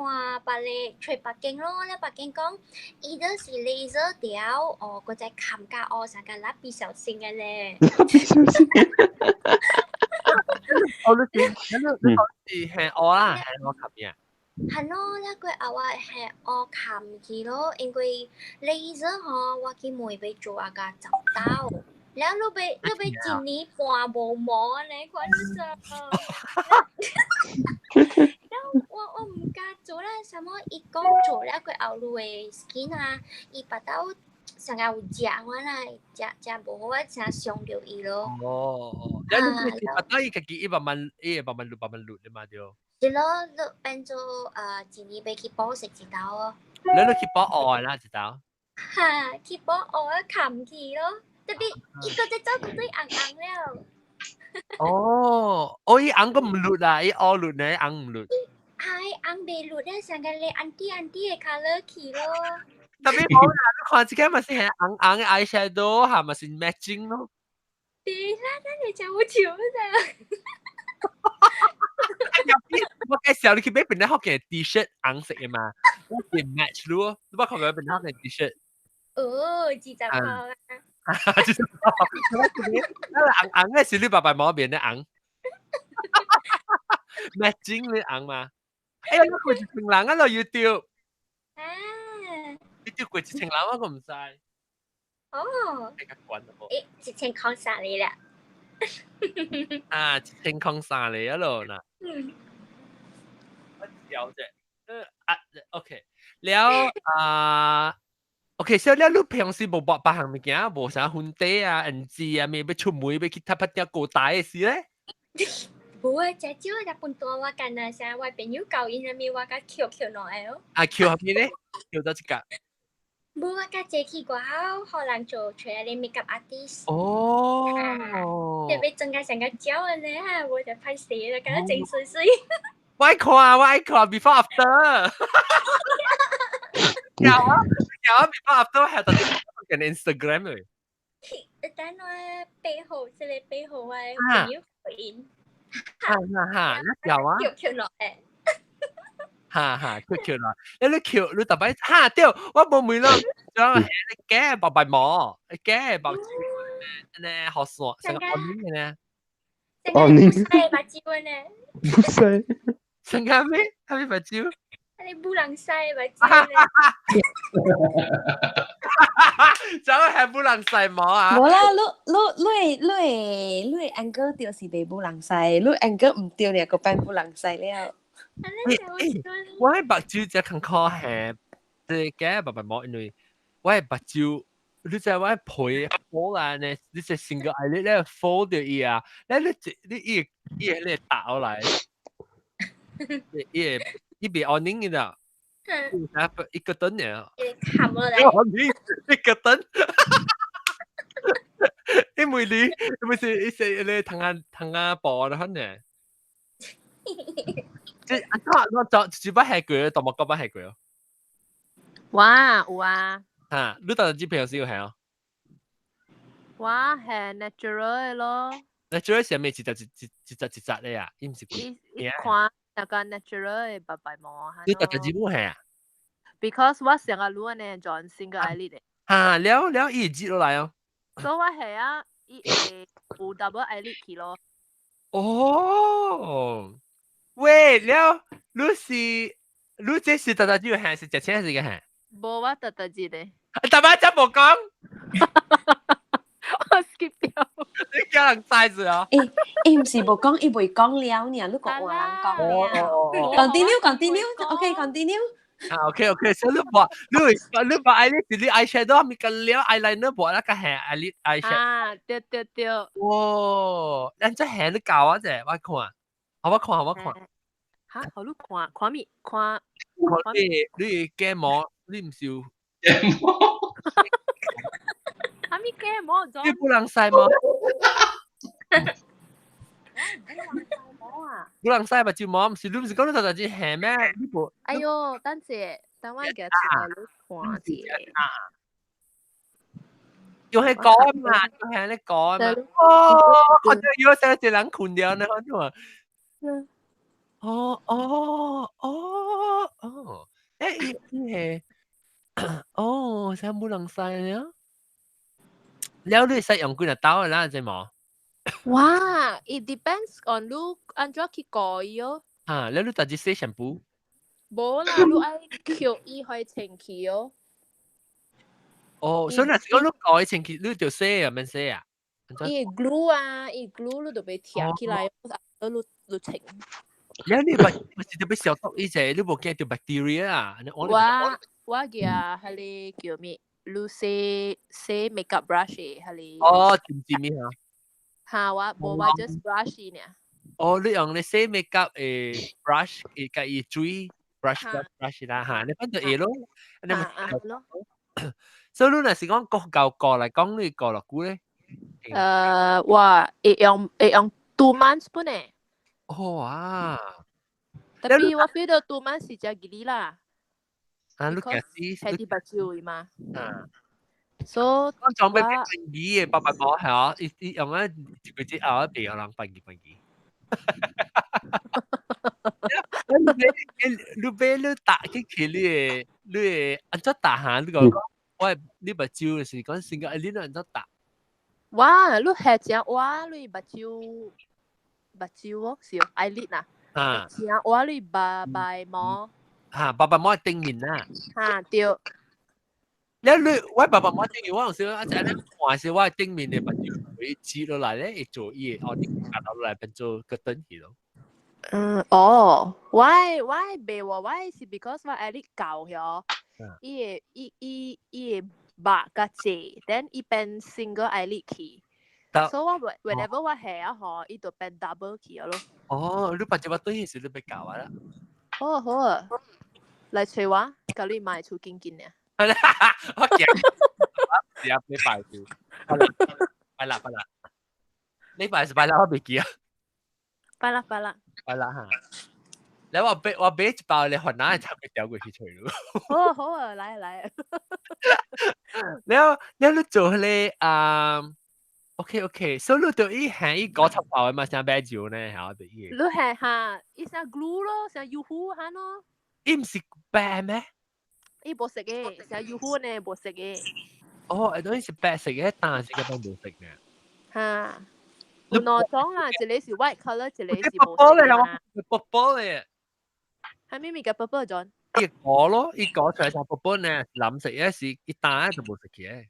白咧，吹北京咯，แล้ว北京講either 是 laser 掉，哦，嗰隻冚家哦，成個蠟筆小新嘅咧。哦，你係我啦，係我冚嘢。係咯，แล้ว佢เอา我係我冚去咯，因為 laser 嗬，我去每俾做啊個執刀。แล้วเราไปจีนนี้ปัวโบหมออะไรคนรู้จักแล้ว我唔敢做啦，什麼一講做แล้ว佢เอา路嘅 skin 啊，一把刀成日有食我啦，食無好啊，成日傷到伊咯。哦，แล้ว你把刀一個幾慢慢錄的嘛就。係咯，變做จีนนี้ไปคิด波食一刀咯。แล้ว你คิด波愛啦一刀。嚇，คิด波愛冚佢咯。特別一個隻手都對硬硬了。哦，我依硬個唔錄啦，依我錄呢硬唔錄。係硬未錄咧，成個你 anti 嘅 colour 佢咯。特別冇啦，你看自己咪先係硬嘅 eyeshadow，係咪先 matching 咯？對啦，那你就好潮咋？我介紹你去買邊啲學嘅 T-shirt 硬色嘅嘛，我係 match 咯，你不過佢邊啲學嘅 T-shirt。哦，20號啊。硬嘅是你爸爸媽媽邊的硬，matching 你硬嘛？哎呀，你攰住情人啊，就要掉。你掉攰住情人啊，我唔晒。哦。你個滾啊！誒，直情講晒你啦。啊，直情講晒你啊咯嗱。我有啫。OK，แล้วOK，所以你平時冇白行物件，冇啥婚禮啊、NG 啊，咩要出門要去搭乜嘢過大嘅事咧？冇啊，只少日本多我緊啊，成日我朋友教因入面我個翹耐咯。啊，翹係咩咧？翹咗一個。冇我個借去過後，可能做除咗你 makeup artist。哦。特別整個成個膠嘅咧嚇，我就拍死啦，覺得整水水。我愛看 before after。有啊 before after 係特別嘅 Instagram 嚟。等我背後即係背後啊，朋友回應。有啊。翹落誒。佢翹落，你特別對，我冇問啦，將係你嘅白白毛，你嘅白椒呢好爽，成個安寧嘅呢，哦，你成個白椒呢？不是，成個咩？係咪白椒？你不能西白椒呢？就係不能洗毛啊！冇啦，你 angle 掉是被不能洗，你 angle 唔掉你個班不能洗了。我係白椒只肯靠係即嘅白白毛，因為我係白椒。你就我配火啦呢，你就成個愛你咧火掉伊啊，你伊打落來，伊別安寧嘅啦，一個燈嘅，冚落嚟，安寧一個燈，因為你是你藤啊薄啦，可能，即我只不係佢，當我嗰班係佢咯，哇有啊。嚇，你當隻朋友少係哦。哇，係 natural 嘅咯。natural 係咩？一紮咧啊，伊唔是佢。你看那個 natural 嘅白白毛啊。你特特字母係啊 ？Because 我成個攞呢轉新個 eyelid 嘅。嚇，了伊接落來哦。所以我係啊，伊會有 double eyelid 去咯。哦，喂，了，你這是特字係是隻車是嘅係？冇我特字嘅。大把真冇講。我 skip 掉。你叫人嘥住啊？唔是冇講，伊會講了呢，你個話人講了。continue。啊，OK，所以你把eyelid 你 eyeshadow 咪個了 eyeliner 播那個係 eyeshadow。啊，對。哇，人真係你教我啫，我看。嚇，好你看咩？看你嘅毛，你唔少嘅毛。係咪嘅毛咗？你不能曬毛。不能曬白椒毛，唔是你唔是講你特別係咩？呢部。哎呦，等我嘅出嚟你看啲。用係講嘛，用係你講嘛。哦，我就以為成日人困掉呢，我就話。誒，係，成不能曬啊！แล้ว你使用幾多刀嘅啦？隻毛？哇 ，it depends on 你安怎去改喲。嚇，แล้ว你特別洗 shampoo？冇啦，你愛叫伊開清氣喲。哦，所以嗱，如果你改清氣，你就洗啊，免洗啊？伊 glue 啊，伊 glue 你就俾貼起來，你清。แล้ว你咪就俾消毒呢隻，你冇驚到 bacteria 啊？我嘅係你叫咩？你洗 makeup brush 係你。哦，點咩啊？嚇，我just brush 呢。哦，你用你洗 makeup brush 嘅伊水 brush 啦嚇，你翻到嘢咯，你咪咯。所以你若是講過嚟講，你過落估咧？我會用2 months 本咧。哦啊！但係我 feel 到2 months 是只幾啦。啊，你其實係啲白椒嘛。啊。所以我裝俾笨魚嘅白白毛係啊，伊用咧佢隻咬一邊有人笨魚。你俾你打起你安怎打下？你講我你白椒嘅時講成個你安怎打？哇！你係只哇你白椒喎，是 eyelid 啊。啊。只哇你白白毛。嚇，白白毛係頂面啦。嚇，對。你我白白毛頂面，我有時一隻咧話是我頂面嘅白椒佢切落嚟咧，會做伊哦，你夾落嚟變做個燈去咯。why 袂喎 ？why 是 because 我 eyelid 舊咗，伊白個字 ，then 伊變 single eyelid 去。所以我 whenever 我係啊，嗬，伊就變 double 去咯。哦，你白椒我對時你俾教啊啦。好啊，嚟隨話，教你買出見見啊。係啦，我驚，試下你拜住，拜啦，你拜是拜啦，我未記啊。拜啦嚇！你我俾一包你混拿，就俾掉過去除咯。好啊，嚟。你做你OK，所以你對伊係伊嗰輯包嘅嘛，想擺住呢，係我哋伊。你係嚇，伊想 glue 咯，想 U 糊嚇咯。伊唔是白咩？伊無食嘅，成油乎呢無食嘅。哦，當然是白色嘅，但係根本冇食嘅。嚇，有兩種啦，一個是 white colour，一個是無薄色嘅嘛。薄薄嘅。係咪咪嘅薄薄種？伊果咯，伊果出嚟就薄薄呢，藍色嘅是一打就冇食嘅。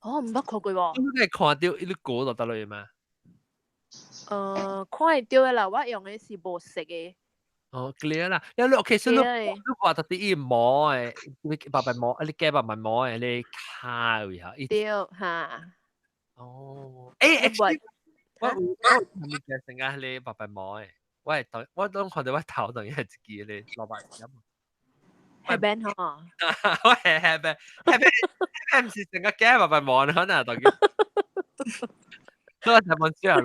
哦，唔捌看過喎。你係看到伊啲果就得啦嘛？看會到嘅啦，我用嘅是無色嘅。哦，clear 啦，因為 OK，所以你話特啲伊摸誒，你白白摸，你嘅白白摸誒，你卡位嚇，對嚇。哦，誒，我係咪嘅成日你白白摸誒？我當看到我頭等於係自己你老闆飲。係 band 嗬，我係 band，唔是成個嘅白白摸可能當佢，都係問之後。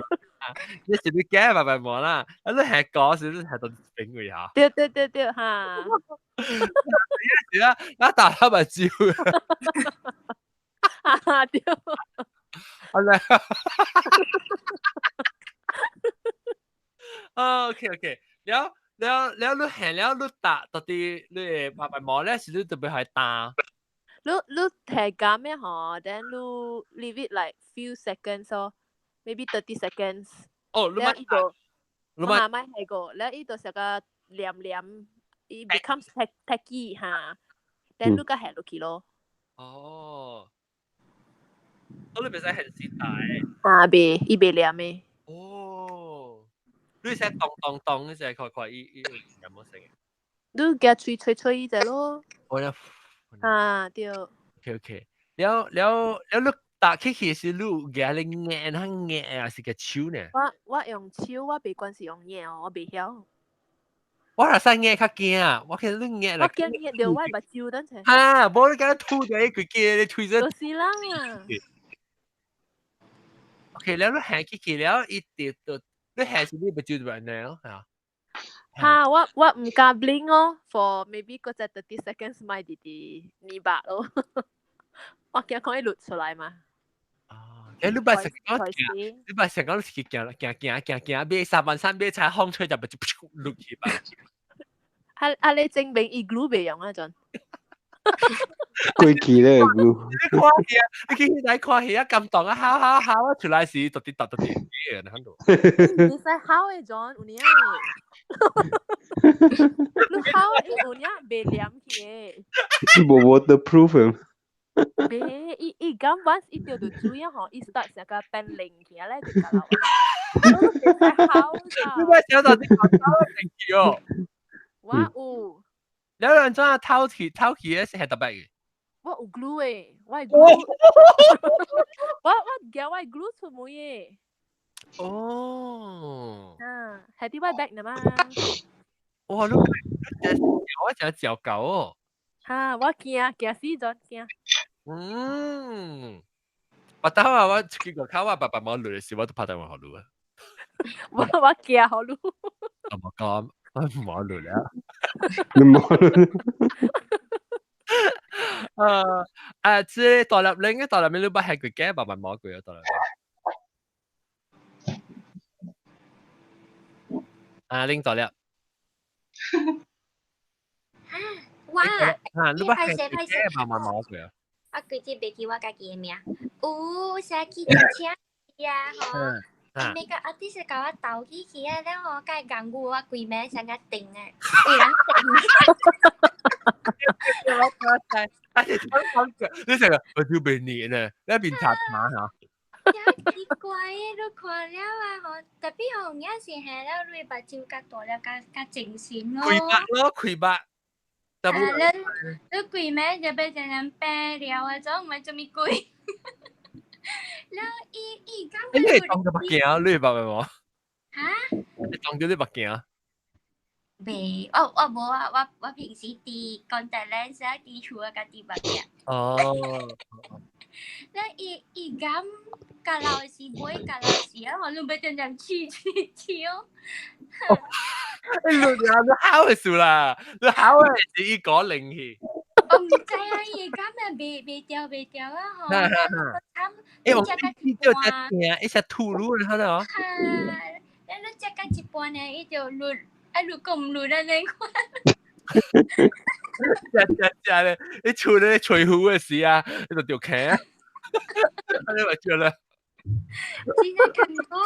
你是你嘅白白摸啦，你係講少少係到頂佢下。對嚇。有時啦，一打黑咪照啊對。係咪？OK，แล้ว你แห่แล้ว你打到底你白白摸咧，是你特別係打。你係咁咩嗬 ？Then 你 leave it like few seconds 咯 ，maybe 30 seconds。哦，你แล้วอีตัว 你มาไม่ให้go แล้วอีตัวสักเหลี่ยม it becomes tacky ฮะ then ลูกก็แห่ลูกกิโล哦，咁你咪使係先大。อีเบเหลี่ยมไหม哦，你使當嗰隻佢依有冇食？你嘅吹依隻咯。我有。對。OK，แล้ว你打起其實你嘅你眼啊是個手呢？我用手，我未慣是用眼哦，我未曉。我係使眼較驚啊！我其實你眼我驚眼掉我目睭等陣。嚇，冇你咁吐咗一句嘅，你吹咗。就是啦。OK，แล้ว你行起แล้ว一掉到，你行是你目睭就嚟咯，係啊。嚇，我唔敢 blink 哦 ，for maybe 嗰隻30 seconds 咪弟弟你白咯。我驚可以錄出來嘛。你咪成講是行，俾三萬三俾踩空吹就咪就碌起吧。你證明伊 glue 未用啊陣。過期咧 glue。你看戲啊，你看戲啊，咁當啊，考啊，出來是特啲嘢喺度。你使考嘅陣，有呢？你考嘅有呢？未黏嘅。冇 waterproof 啊。別，伊咁once伊掉到水啊，嗬，伊 start 成個變零起來就㗎啦。你使考㗎。你咪想到啲考零起哦。我有。有兩種啊，偷氣咧係特別嘅。我有 glue 誒，我係 glue。我叫我 glue 出門嘅。哦。係啲 white bag 㗎嘛。哇！我就嚼狗哦。我驚死咗驚。我等下我結果靠我爸爸媽累時，我都拍電話好累啊。我驚好累。我冇講，我冇累啦。你冇累。即係大粒拎嘅大粒拎，你不係佢嘅，爸爸冇佢啊大粒拎。拎大粒。哇！你不係佢嘅，爸爸冇佢啊。我佢只未記我家己嘅名。成日去坐車呀，嗬。每個阿弟是教我鬥起啊，然後介講我規暝成日定啊，有人定。你成日我要被捏呢，你一邊擦下。有奇怪嘅，你看了啊，嗬，特別紅嘢是係了，你把照夾大了，加正線咯。開白。你規暝就俾人病了啊，種唔係做咩貴？แล้วอีกครั้ง你當咗白鏡啊？你白唔白？嚇？你當咗啲白鏡啊？未，我冇啊！我平時ตีcontact lens 啊，ตี除啊，ตี白鏡。哦。แล้วอีกครั้งกะเราสีบวยกะเราสี啊，我諗俾人黐。你考嘅數啦，你考嘅是依個零氣。我唔知啊，而家咪未掉啊，嗬。我呢就只聽，一隻吐露，你睇到？然後只個一半呢，伊就錄，錄咁錄啊，你看。真咧，你除你除褲嘅時啊，你就條頸啊，你咪着啦。現在看過，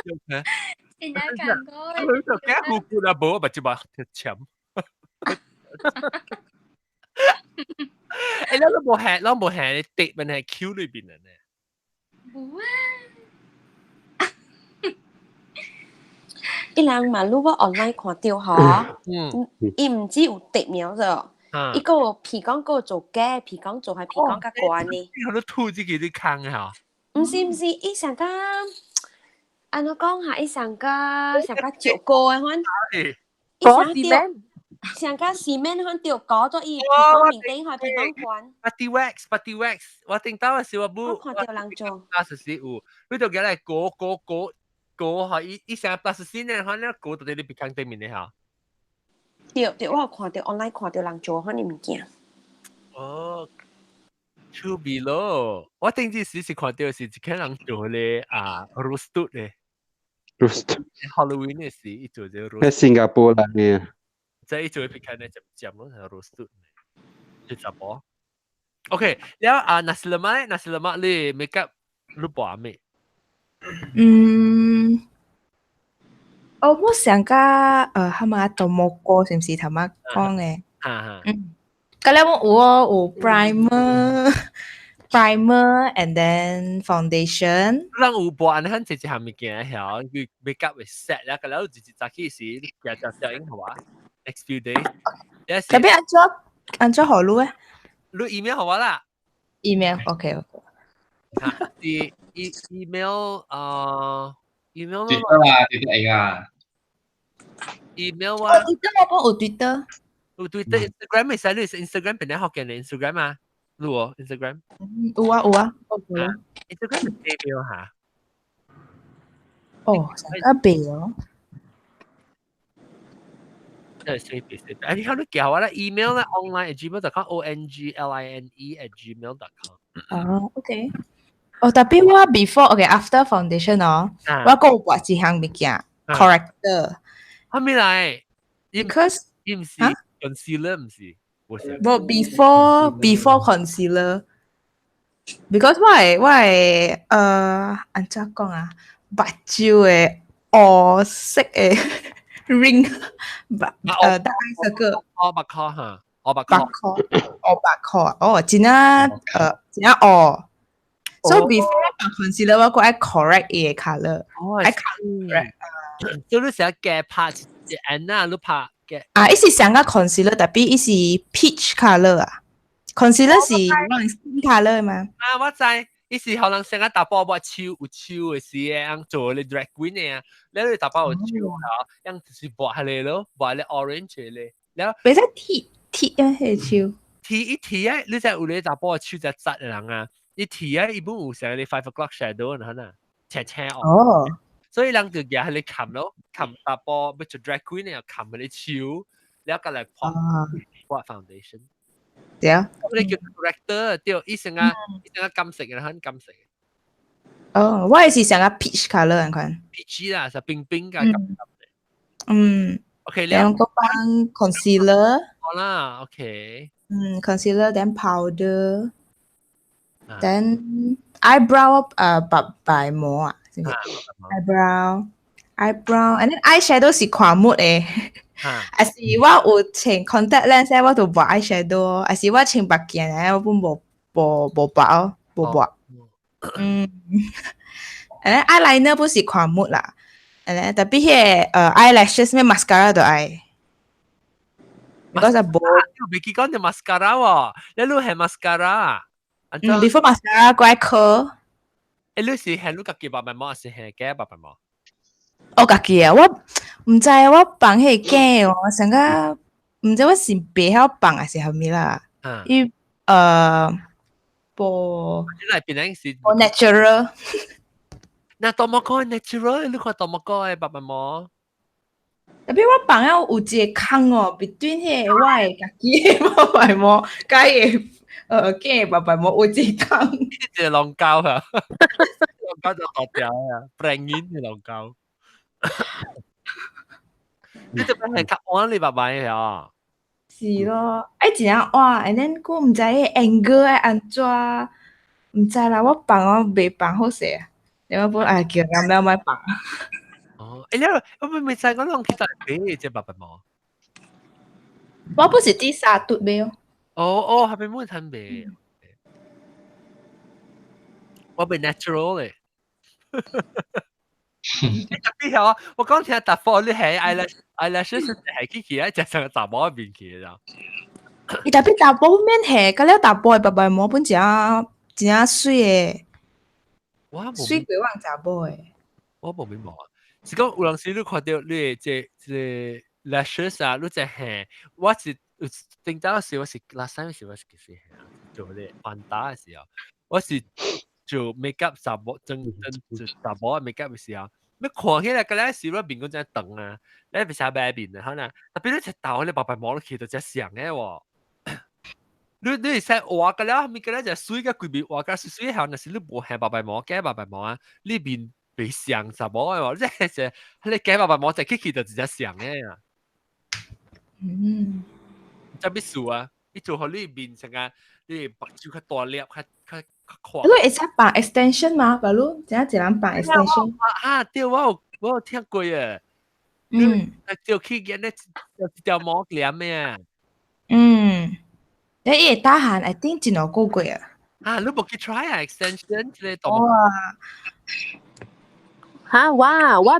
條頸，現在看過，佢條頸褲褲啊，冇咪就話條鉗。誒，你冇係你跌咪係 Q 裏邊嘅呢？冇啊。伊人嘛，如果 online 看到吼，伊毋只有直苗咗，伊個譬講個做假，譬講做係譬講較懸呢。佢都吐自己啲坑嚇。毋是，伊上個安怎講下？伊上個照顧嘅款，伊上個cement款調高咗伊，譬講面頂係譬講懸。Body wax，我聽到嘅時候我看到人做。80有，佢就叫嚟過係伊成80年，可能過到你別坑對面嘅嚇。對，我有看到 online 看到人做款啲物件。哦。出邊咯！我頂陣時是看到是一個人做咧roast 咧 ，Halloween 嘅時伊做隻 roast。喺新加坡啦呢。即係伊做片咧就咯，係 roast 就雜波。OK，แล้วnasi lemak 你 make up รูปแบบ咩？我想加係咪豆蘑菇是唔是頭先講嘅？咁咧我有 primer and then foundation。咱有播安很直接下物件曉，佢 make up 會 set 啦，咁然後直接早起時就應好啊。Next few days，特別按咗何路咧？你 email 好啦。email OK。啲 email email 啦，啲啊。email 啊。有 Twitter。有 Twitter Instagram 咪使你 Instagram 邊啲學嘅你 Instagram 啊？你喎 Instagram？有啊。Instagram 係 email 嚇。哦，成個鼻哦。你看你叫我啦 email 啦 online@gmail.com ongle@gmail.com。OK。特別我 before OK after foundation 我個有畫一項物件 corrector。係咪嚟 ？Because 唔是 concealer 唔是。冇 before concealer。Because 我係按怎講啊？白椒嘅黑色嘅 ring， 大色個。白殼嚇，白殼，真黑。So before 白 concealer 我個愛 correct 嘅 color，愛 correct。所以你成日嘅拍隻眼啊，你拍嘅。伊是上個 concealer，特別伊是 peach color 啊。concealer 是skin color 嘛？我知，伊是可能成日打包有手嘅時樣做你 drag queen 嘅啊，你打包有手嚇，樣就是畫下嚟咯，畫你 orange 嚟，然後。俾隻貼啊，係手。貼啊！你就有你打包手隻質嘅人啊，你貼啊，伊本有成你 5 o'clock shadow 可能青哦。所以人就嘢係你冚咯，冚打包要做 drag queen 又冚你手，然後嚟畫 foundation。對啊。你叫 corrector，對，伊成個金色嘅，很金色嘅。哦，我係成個 peach color 人款。peach 啦，就冰嘅金色。OK， 兩個幫 concealer。好啦 ，OK。concealer then powder。then eyebrow 白膜啊。eyebrow，and then eyeshadow 是看抹嘅。還是我有穿 contact lens， 我就畫 eyeshadow， 還是我穿白鏡咧，我本冇白。and then eyeliner 不是看抹啦。and then 特別係eyelashes 咩 mascara 都愛。嗰隻冇。未見講條 mascara 喎，你攞係 mascara。before mascara 嗰一顆。你是係攞自己白白膜，還是係假白白膜？我自己啊，我唔知我放迄個假哦，成個唔知我是白曉放還是係咪啦？伊無 natural。那多麼個 natural？你看多麼個嘅白白膜？特別我放了有一個坑哦，between 迄個我嘅自己嘅白白膜，加伊假嘅白白膜有一個坑。一個龍膠啊，龍膠就大條啊，prank in 嘅龍膠。你特別係較彎你爸爸嘅啊？是咯，真正哇，and then 我唔知迄 angle 愛安怎，唔知啦，我放我袂放好勢啊，你我本叫人了咪放。哦，你我未知講啷其實俾隻爸爸冇。我不是第三對咩？哦，係咪冇睇俾？我被 natural 咧。特別係我講聽答課你係 eyelashes 係幾期啊？就成個雜毛入邊去啦。伊特別大波面係，甲了大波嘅爸爸毛本真水誒，水鬼王查某誒。我冇明白啊，是講有陣時你看到你即 lashes 啊，你只係我是頂到時我是 last time 時我是幾時做咧扮打嘅時候，我是做 makeup 雜毛真雜毛嘅 makeup 嘅時候，你看起來嗰陣時我面嗰陣長啊，你係咪白面啊？可能特別你隻頭你白白毛起到只像嘅喎。你使畫嘅啦，咪嘅咧就水嘅佢邊畫嘅水後，但是你冇係白白毛嘅白白毛啊，呢邊被像什麼嘅喎，即係就你嘅白白毛就 Kiki 就直接像嘅啊。就必數啊，你做好呢邊成啊，你白照佢大粒，佢寬。你會使辦 extension 嗎？白魯，怎樣一人辦 extension？啊，對，我有聽過啊。就去見咧，就條毛剪咩？你會打閒，I think 真係夠貴啊！啊，你冇去 try 啊 extension 之類哇！嚇我我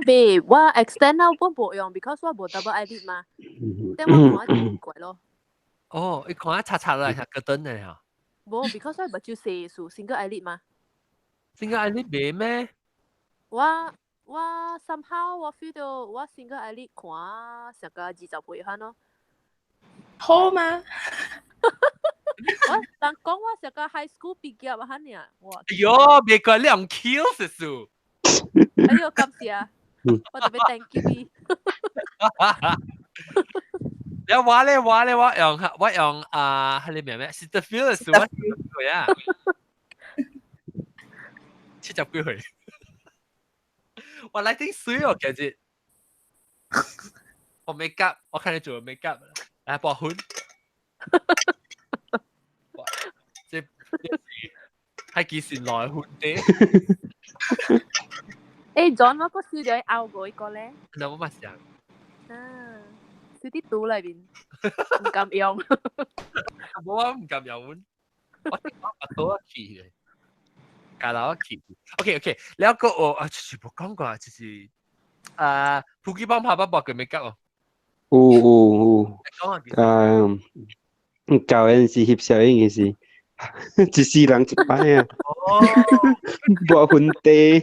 extend 啦，我冇用 ，because 我冇 double eyelid 嘛，但我看一貴咯。哦，你看擦擦落嚟，個燈嚟嚇。冇 ，because 我唔就四數 single eyelid 嘛。single eyelid 別咩？我 somehow 我 feel 到我 single eyelid 看成個20倍番咯。好嗎？我但講我成個 high school 畢業啊，嚇你啊！哎呦，別個2 kill 是數。哎呦，感謝啊！我特別 thank you 你。有話咧，我用係你明咩 ？Cetaphil 係乜鬼啊？70幾歲？我來聽水哦，其實我 make up，我看你做 make up，來博款。即係幾時來款啲？John 我個燒咗拗過一個咧。那我咪想。啊，燒啲肚裏邊，唔敢用。我唔敢用，我把多氣嘅，加到氣。OK， แล้วก็全部講過就是普吉幫拍不搏佢未夾哦。教人是翕相應嘅事，一世人一擺啊。buat hunte,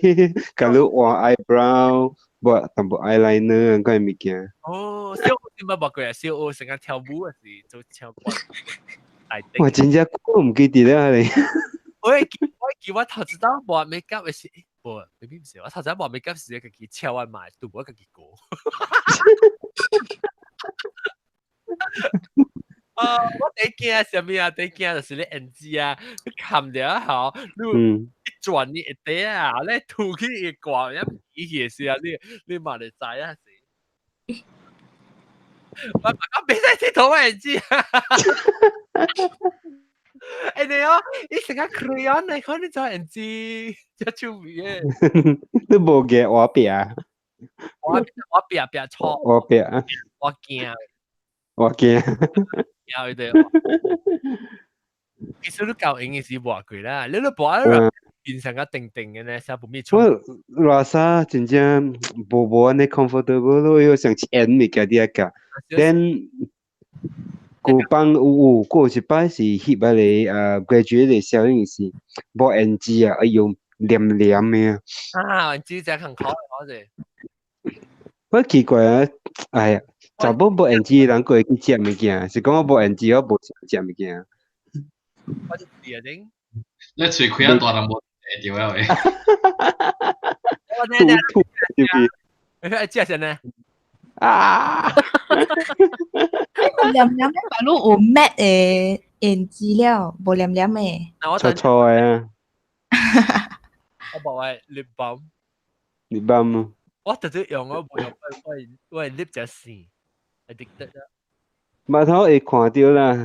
kalau buat eyebrow, buat eyeliner 嗰啲物件。哦，小學點解冇佢啊？小學成日跳舞嗰時做跳舞。我真正我唔記得啦你。我記我頭一陣冇 make up 嘅時，冇，未必唔係。我頭一陣冇 make up 時，佢記跳完埋，都冇佢記過。我第一件係咩啊？第一件就是你 NG 啊，你冚咗好，你轉你一啲啊，你吐起一掛，一比起時啊，你嘛嚟知啊是。我別再剃頭啊 NG 啊！哎你哦，你成個 crayon 嚟，可能就 NG，真出味嘅。你冇嘅我邊啊？我邊錯。我邊啊？我驚。我驚。有對，其實都夠硬嘅事話佢啦，你都播變成個定嘅咧，成部咩錯？我拉沙真正冇呢 comfortable 咯，要想錢咪嘅啲個，但個幫個一擺是翕下嚟graduate 嘅效應是冇 NG 啊，用黏嘅啊，NG 就很考好啫。我奇怪啊，哎呀！查某無 NG 人過去食物件，是講我無 NG 我無食物件。我就知啊，頂。你嘴開啊大人無掉啊喂。我呢？你知先呢？啊！黏黏嘅，大佬有 matte 嘅 NG 了，無黏黏嘅。錯錯啊！我冇係 lip balm。lip balm。我特別用我冇用，我 lip 只線。addicted 啦。嘛頭會看到啦，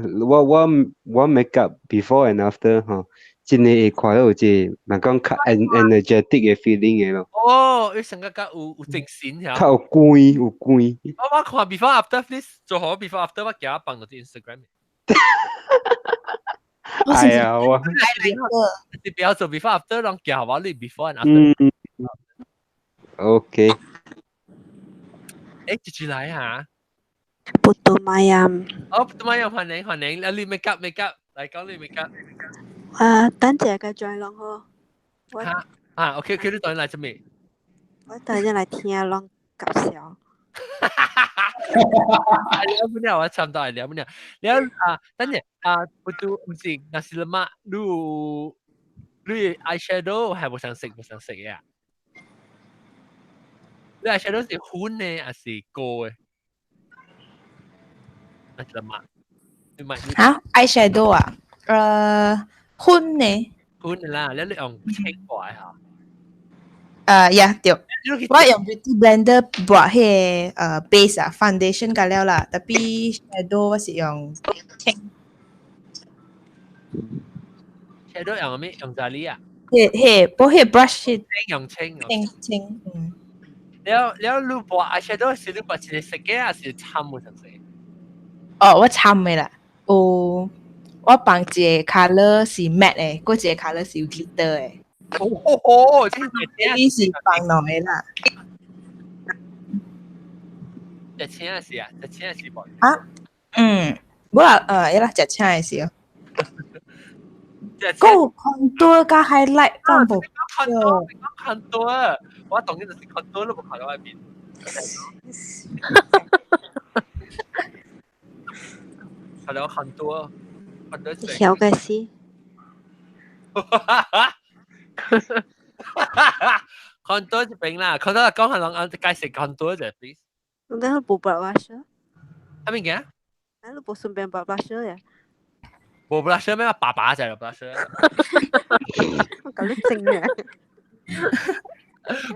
我 make up before and after 吼，真係會看到有一若講較 energetic 嘅 feeling 嘅咯。哦，你成個較有精神嚇。較有光有光。我看 before after please 做好 before after 我寄我放到啲 Instagram。哎呀，我你不要做 before after，讓寄我你 before and after。OK。誒，繼續來嚇。Putu Mayam。哦，Putu Mayam 歡迎，你 make up 嚟講你 make up。等陣嘅再落去。OK，你當然嚟做咩？我等陣嚟聽浪搞笑。聊不了，我差唔多聊不了。聊等陣Putu 唔是nasi lemak，你 eyeshadow 係冇想食嘅啊？你 eyeshadow 是粉嘅還是膏嘅？nasi lemak。嚇 eyeshadow 啊？粉嘅。粉嘅啦，你用清白嚇。呀對，我用 beauty blender 畫迄個base 啊 foundation 㗎了啦，但係 shadow 我是用清。shadow 用咩？用咋哩啊？不係 brush 用清。แล้ว你畫 eyeshadow 是你畫一個色嘅，還是參冇成色？哦，我參嘅啦，我放一個 color 是 matte 嘅，嗰一個 color 是有 glitter 嘅。哦，呢是放落去啦。隻青係是啊，隻青係是冇。我一啦，隻青係是哦。個 contour 加 highlight 放冇。contour，我當然就是 contour 都冇看到外邊。係咯 contour。小嘅事。contour 就平啦 ，contour 講係講介紹 contour 啫 ，please。你都冇白 blusher？係咪嘅？你都冇順便白 blusher 嘅？冇 blusher 咩？爸爸就係 blusher。我搞啲正嘅。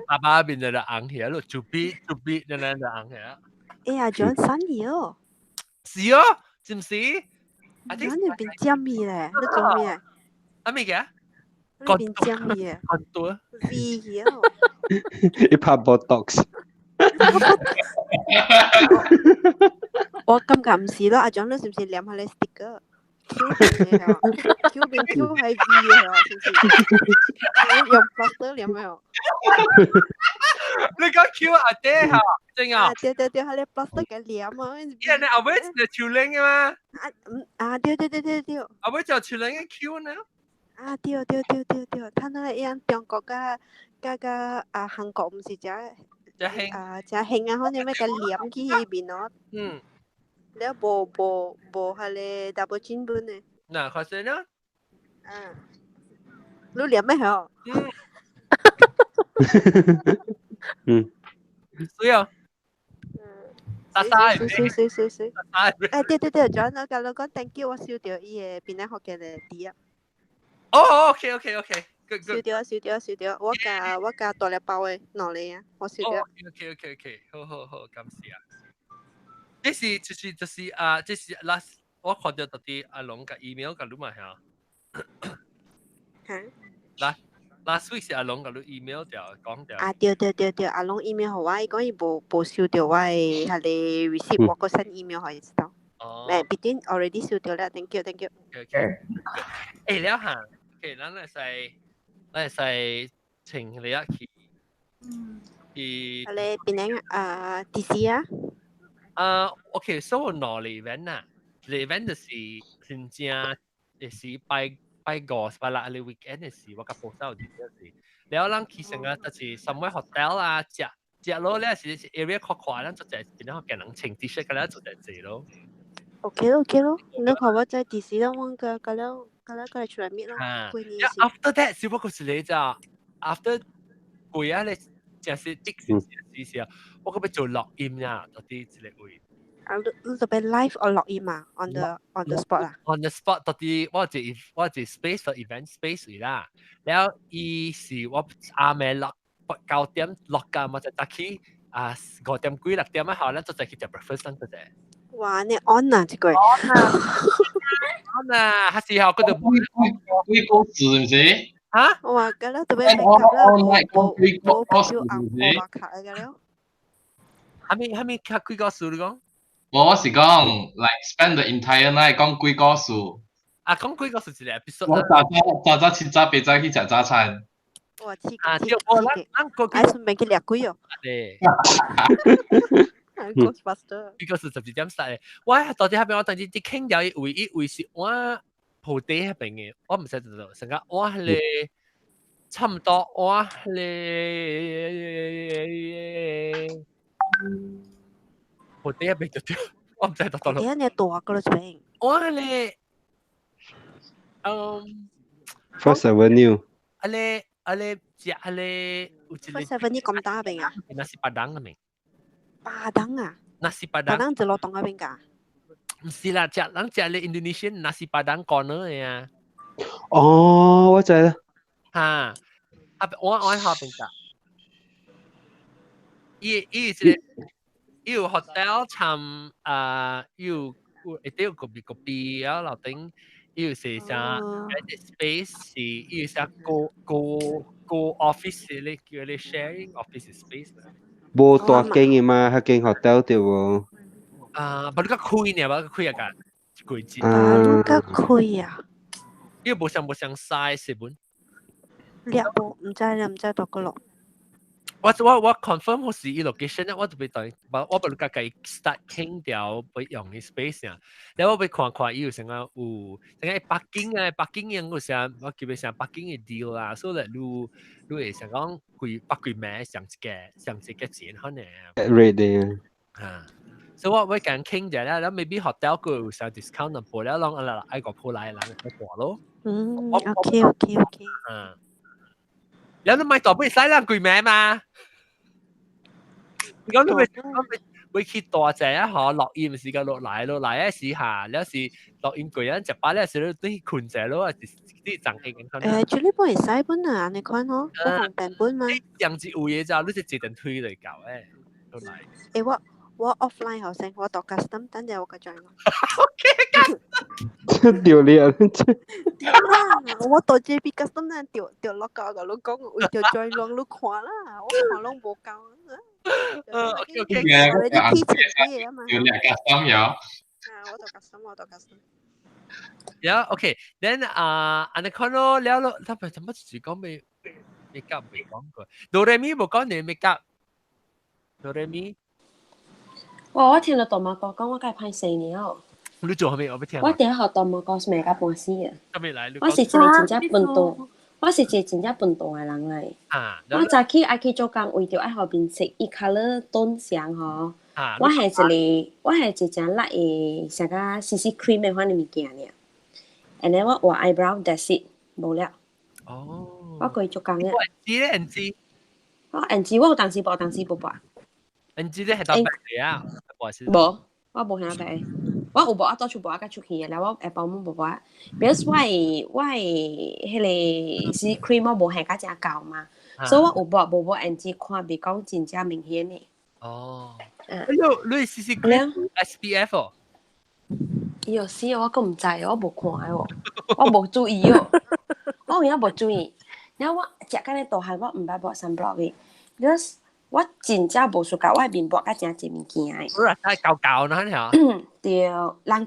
爸爸變咗硬起咯，cubit 咁樣就硬起啦。哎呀，John 生熱。是哦，是唔是？John 你變尖味咧，你做咩？係咪嘅？你變尖味啊？contour。V 嘅。你拍 botox。我感覺唔是咯，阿 John 你是唔是黏下你 sticker？Q 變 Q 係 V 嘅，是唔是？用 plaster 黏嘅。你講 Q 阿爹嚇，正啊？對，係你 plaster 嘅黏啊。因為你後尾就潮領嘅嘛。對。後尾就潮領嘅 Q 呢？對，睇那樣中國嘅韓國唔是只興啊，可能咩嘅黏去嗰邊咯。你冇係你 double chin 本呢？嗱，確實啦。你黏咩嗬？水啊！水。對，仲有個老講 thank you，我收到伊個邊個學嘅嚟啲啊。哦 ，OK，收到，我加大粒包嘅攞嚟啊，我收到。OK，好，感謝啊。這是就是這是 last 我看到啲阿龍嘅 email 嘅你嘛嚇？last week 是阿龍嘅你 email 掉講掉。對，阿龍 email 好啊，伊講伊冇收到我嘅係你 receipt，我個 send email 可以知道。between already 收到啦 ，thank you。誒，了下。OK，咱來使請你一去。你邊個DC 啊？OK，所以兩個 event 啊，event 就是真正是拜五拜六嘅 weekend 嘅事，我甲報收啲嘅事。然後咱去成個就是 somewhere hotel 啊，食咯，咧是 area 擴，咱做隻變咗嘅人請 T-shirt 嘅咧做隻字咯。OK 咯，你看我在 DC 啦，我個嚟出來面咯。After that，只不過是你咋 ？After 攰啊，你就是的士啊，我嗰邊做錄音啊，嗰啲之類會。你做邊 live or 錄音啊 ？on the spot 啊 ？On the spot 嗰啲我係 space for event space 嚟啦。然後伊是我啱尾9點落㗎，我就搭去5點幾6點後咧，就再去食 breakfast 嗰隻。哇！你 on 啊，這個。on 啊，係時候嗰度幾個字唔是？嚇？我話㗎啦，特別make up 啦，冇標壓卡嚟㗎啦。係咪幾個數你講？我是講 like spend the entire night 講幾個數。講幾個數一個 episode 我早七早八早去食早餐。哇！黐我順便去掠鬼哦。Ghostbuster。呢個是12點曬嘅。我到底係咪我等陣啲傾咗唯一為是我鋪地係邊嘅，我唔識得到，成個我係差唔多我係鋪地係邊咗，我唔識得到。你係你多個啦，這邊。我係First Avenue。First Avenue 咁大邊啊？Nasi Padang 係咪？Padang 啊 ？Nasi Padang。Padang 就落檔嗰邊㗎？唔是啦，食咧 Indonesian Nasi Padang corner 嘅啊。哦，我知啦。嚇，我下邊㗎。有 hotel 參有一定kopi啊，樓頂有寫啥 space 是有啥go office 咧，叫你 sharing office space。冇大間嘅嘛，係間 hotel 對喎。不過開呢，不過開啊個貴啲。不過開啊。呢個冇上size 本。你唔知多個咯。我 confirm 好似 location 咧，我就俾對，我不如家己 start 傾掉不用嘅 space 啊。然後我俾看有成個成個北京嘅我想我叫佢成北京嘅 deal 啦，所以你會成講貴咩上一個錢可能。rate 啊，所以我講傾咗啦，然後 maybe hotel 佢有上 discount 就報了，讓愛個鋪來去過咯。OK。然後你買大杯使啦，貴咩嘛？咁你會去大隻啊？嗬，落鹽時間落嚟一時下，有時落鹽貴人食飽咧，時都啲困隻咯，啲贈氣咁。處理本係使本啊，你看嗬，不紅病本嘛。樣子有嘢咋，你就自定推嚟搞誒，到嚟。我 offline 後生，我讀 custom， 等陣我個 join 我。真丟臉！我讀 JB custom 咧，掉落架個，你講我掉 join 落你看啦，我看攏無夠。OK。你啲嘢啊嘛。有兩 custom 有。我讀 custom。Yeah, okay. Then 你看咯，了咯，他們怎麼只講未 make up 未講過 ？Doremi 冇講你 make up。Doremi。我聽到大馬哥講，我梗係派4年咯。你做係咪？我俾聽。我第一學大馬哥是未甲半死嘅。咁未來？我是一個真正笨蛋，我是一個真正笨蛋嘅人嚟。我早起愛去做工，為咗愛後邊食一卡勒燉上嗬。我係一隻辣嘅，成個 CC cream 嘅款嘅物件嚟。and then 我畫 eyebrow that's it 冇了。我過去做工嘅。NG 我有當時播，當時播播。NG 咧係當白嘅啊，冇，我冇向白。我有播啊，多處播啊，甲出去嘅，然後我下晡冇播啊。because 我迄個 CC cream 我冇向甲正厚嘛，所以我有播冇播 NG 看比講真正明顯嘅。你 CC cream SPF 哦？有時我都唔知，我冇看喎，我冇注意喎，我而家冇注意。然後我食緊啲大漢，我唔捌播sunblock嘅，因為我真正無暑假，我係面薄甲真濟物件嘅。我話睇舊啦，你嚇。對，人講，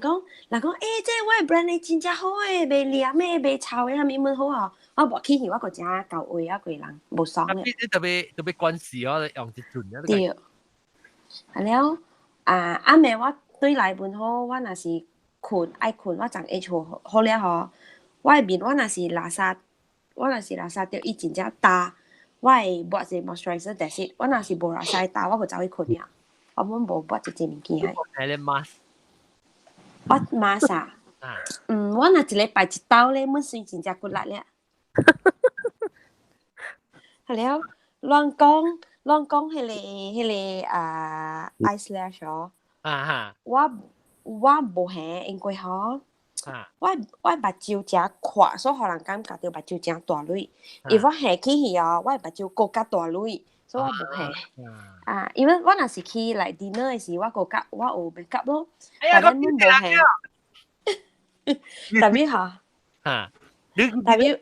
這我嘅 brand 真正好誒，袂黏誒，袂臭誒，係咪咁好啊？我冇起去，我個真舊位啊，個人無爽嘅。你特別關事我用一轉啊。對，係了，暗暝我對來本好，我若是愛困，我長 H 好了吼，我嘅面我若是垃圾掉伊真正大。我係抹一個 moisturizer，但是我若是無垃圾大，我就走去困呀。我冇抹一隻物件係。係你 mask？我 mask 啊？我若一禮拜一刀咧，滿水真正骨力咧。係了，亂講迄個eyelash 哦。我無行，因為吼。我目睭真闊，所以互人感覺到目睭真大蕊。如果下起去哦，我目睭更加大蕊，所以我冇係因為我若是去來 dinner 嘅時，我有夾，我有 make up 咯，但係我冇係。特別嚇，特別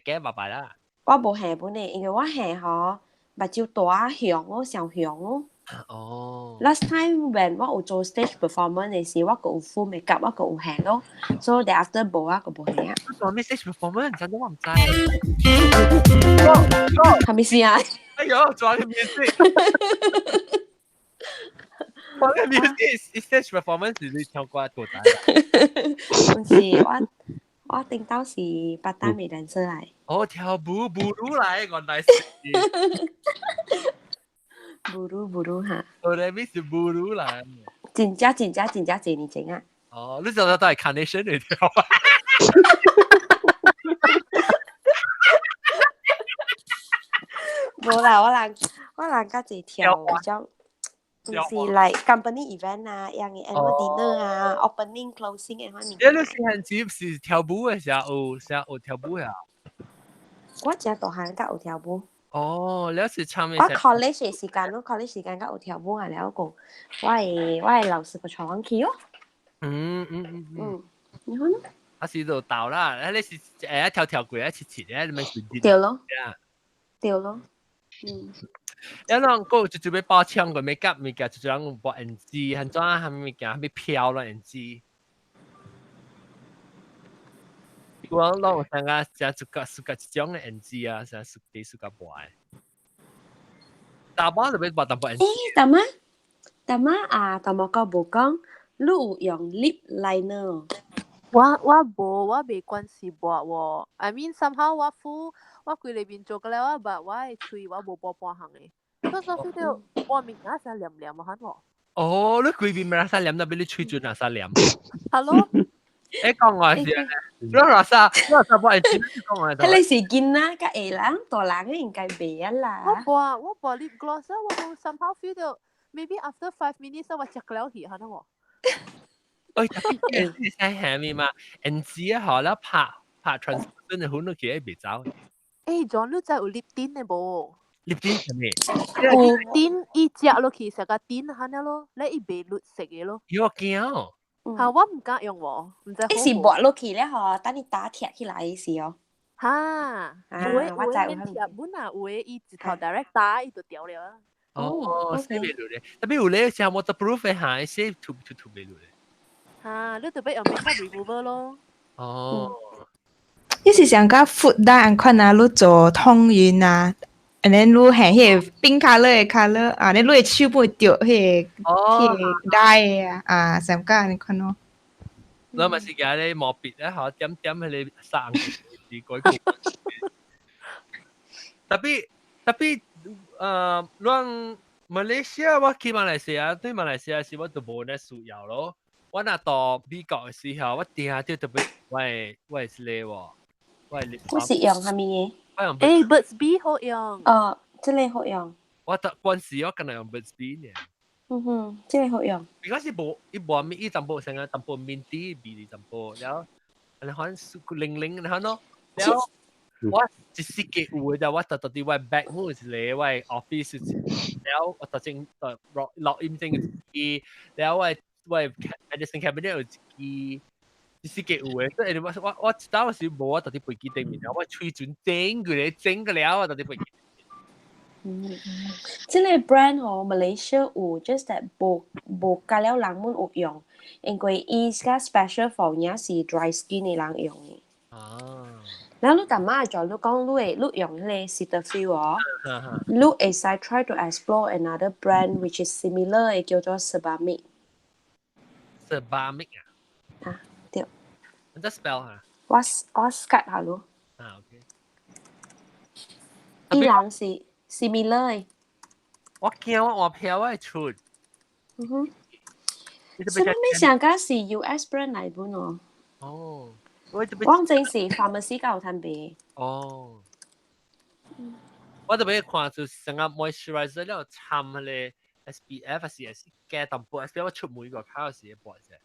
幾拜拜啦。我冇係本嚟，因為我係嗬目睭大響咯，上響咯。哦。Last time when 我有做 stage performance 嘅時，我個有 full makeup，我個有係咯，所以 after 冇啊個冇係啊。做咩 stage performance？真係我唔知。係咪先啊？哎呦，做下個 music。我嘅 music stage performance 你跳過多大？唔是我定到是八大美人出嚟。哦，跳舞嚟，原來是。布魯嚇。我哋咪是舞嚟。真正正你整啊！哦，你做得都係 carnation 嚟跳啊！冇啦，我人家自跳比較。唔是 like company event 啊，樣嘅 annual dinner 啊 ，opening closing 嘅方面。你嗰陣時是跳舞嘅時候，有跳舞啊？我只大漢甲有跳舞。哦，你是參與。我 college 嘅時間咯 ，college 時間甲有跳舞啊，แล้ว個我係老師個床上去咯。你好咯？我是度到啦，你是一跳過一切咧，你咪掉咯，掉咯，有人講就要包槍個make up 物件，就人播 NG， 很多係物件係飄咯 NG。我講成個成suka一種嘅 NG 啊，成suka 播嘅。大包就要播淡薄 NG。大媽大媽個冇講，你有用 lip liner。我未關事播喎。I mean somehow 我規裏邊做嘅咧，我嘅喙我冇播半行嘅。所以 feel 到我面硬係黏黏啊，嚇我。哦，你規邊咪垃圾黏，但俾你喙嘴垃圾黏。Hello。講我係，你垃圾播 NG， 講我係。睇你時見啦，個下人大人應該未啊啦。我播 lip gloss，我 somehow feel 到 maybe after 5 minutes 我食了去嚇我。特別你使係咪嘛 ？NG 啊，好啦，拍 transcription 嘅好多其實未走。John 你真有 lip tint 嘅冇？lip tint 係咩？有 tint 一隻落去成個 tint 嚇呢咯，你一杯綠色嘅咯。要驚。嚇我唔敢用喎，唔知好。一時抹落去咧嗬，等你打貼起來嘅時候。嚇，有嘅貼本啊，有嘅伊直頭 direct 打伊就掉了啊。哦，寫未落咧，特別有咧成 waterproof 嘅嚇，寫塗未落咧。嚇，你特別用 makeup remover 咯。哦。你是想個 food 單款啊，你做湯圓啊，然後你係迄冰 color 嘅 color 啊，你嘅手不會掉迄dye 啊，上個你看咯。你咪是嘅你磨別咧，嚇點喺你生字改曲。特別讓馬來西亞我去馬來西亞，對馬來西亞是我都冇咧需要咯。我那到美國嘅時候，我聽到特別我係咧喎。我是用係咪嘢？Burt's Bee 好用。真係好用。我嗰時我梗係用 Burt's Bee 嘅。真係好用。because 伊無咪伊淡薄成個淡薄面啲味淡薄，แล้ว你可能零你看咯，แล้ว我一時嘅有嘅就我特啲我 back 好是咧我 office แล้ว我特正落音正嘅，แล้ว我 editing cabinet 有一時嘅有嘅，所以我當時冇我特啲背機頂面，我吹轉整個了我特啲背機。即係 brand 嗬 Malaysia 有 just that 冇加了人們有用，因為伊個 special for 嘢是 dry skin 嘅人用嘅。然後你大媽就你講你用咧 Cetaphil 哦，你會使 try to explore another brand which is similar 嘅叫做 Sebamed。Sebamed 啊，對。乜嘢 spell 嚇？我 skip 下咯。OK。伊人是。similar 我驚我票我出。所以咩上家是 US brand 嚟本喎。哦。我正是 pharmacy 教攤俾。哦。我特別看就成個 moisturizer 了參咧 SPF 還是加淡薄 SPF 我出每個卡時嘅薄啫。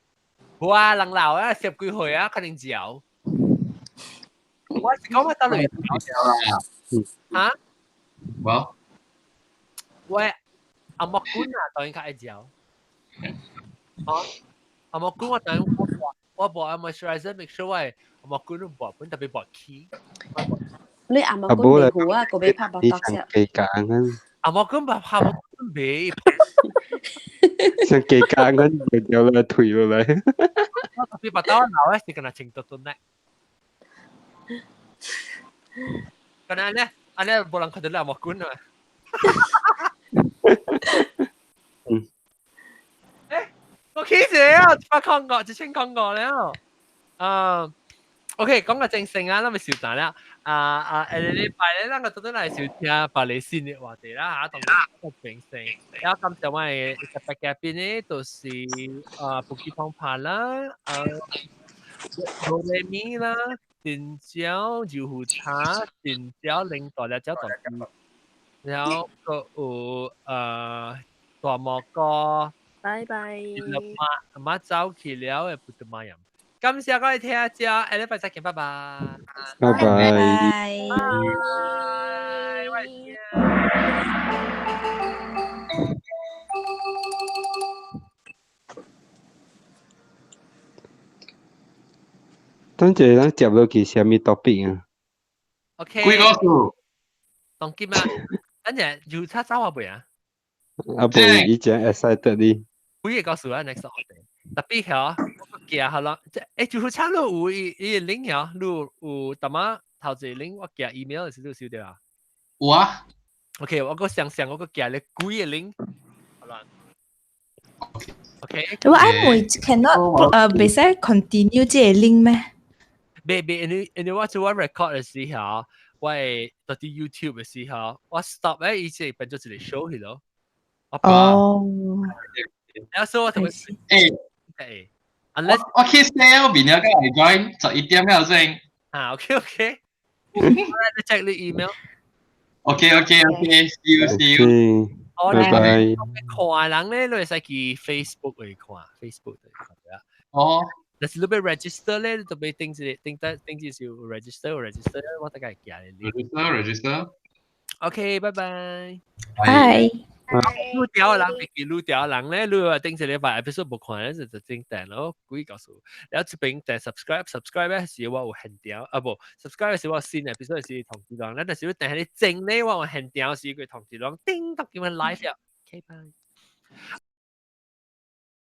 哇，人老啊，十幾歲啊，肯定嚼。我講乜得嚟？嚇？Well, 喂，阿莫官啊，當然較愛嚼。哦，阿莫官我當然我播阿 moisturizer，make sure 喂阿莫官都播本特別播起。你阿莫官未好啊，個俾拍波多先。幾間啊？阿莫官拍阿莫官未。像幾間咁掉落退落嚟。我特別把刀鬧咧，是跟他清多多呢。跟安呢，安呢冇人看到你阿莫官啊。我企住啊，發講過，之前講過了。OK，講個正性啊，那咪小蛋啦。禮拜咧，那個特登嚟小聽巴黎新嘅話題啦嚇，同個正性。然後今次我哋特別嘅邊咧，就是布基phong帕啦，羅雷米啦，甜椒油壺茶，甜椒領代啦，椒代啲，然後個有大蘑菇。拜拜。媽走去了嘅葡萄麻飲。感謝各位聽下，下禮拜再見，拜拜。拜拜。拜。等陣咱接落去啥物 topic 啊 ？OK。幾個數？當今啊，等陣油叉走下未啊？啊不，以前 excited 啲。幾個數啊 ？next 特別係我記下啦，即係油叉路有link 啊，路有淡仔頭一 link 我記 email 係少少啲啊。有啊。OK，我個想我個記咧幾個 link，好啦。OK。我啱會 cannot 未使 continue 即係 link 咩？你我做我 record 嘅時候，我係到啲 YouTube 嘅時候，我 stop 咧，以前變咗一個 show 去咯。哦。然後所以我同佢誒我 kiss 咧，我明日今日 join 11點嘅先。OK。我嚟 check 你 email。OK，see you。拜拜。看人咧，你係去 Facebook 嚟看 ，Facebook 嚟看啊。哦。但是你要 register 咧，你就俾定住要 register，我大概記你。register。OK，拜拜。拜。錄掉人，別記錄掉人咧，你話定住你把 episode 冇看咧，就整定咯，鬼告訴。然後這邊訂 subscribe 咧是我有限掉，啊不 subscribe 是我新 episode 是通知人，但是你訂係你整咧我有限掉是佢通知人，叮當叫佢 live 啊。OK，bye。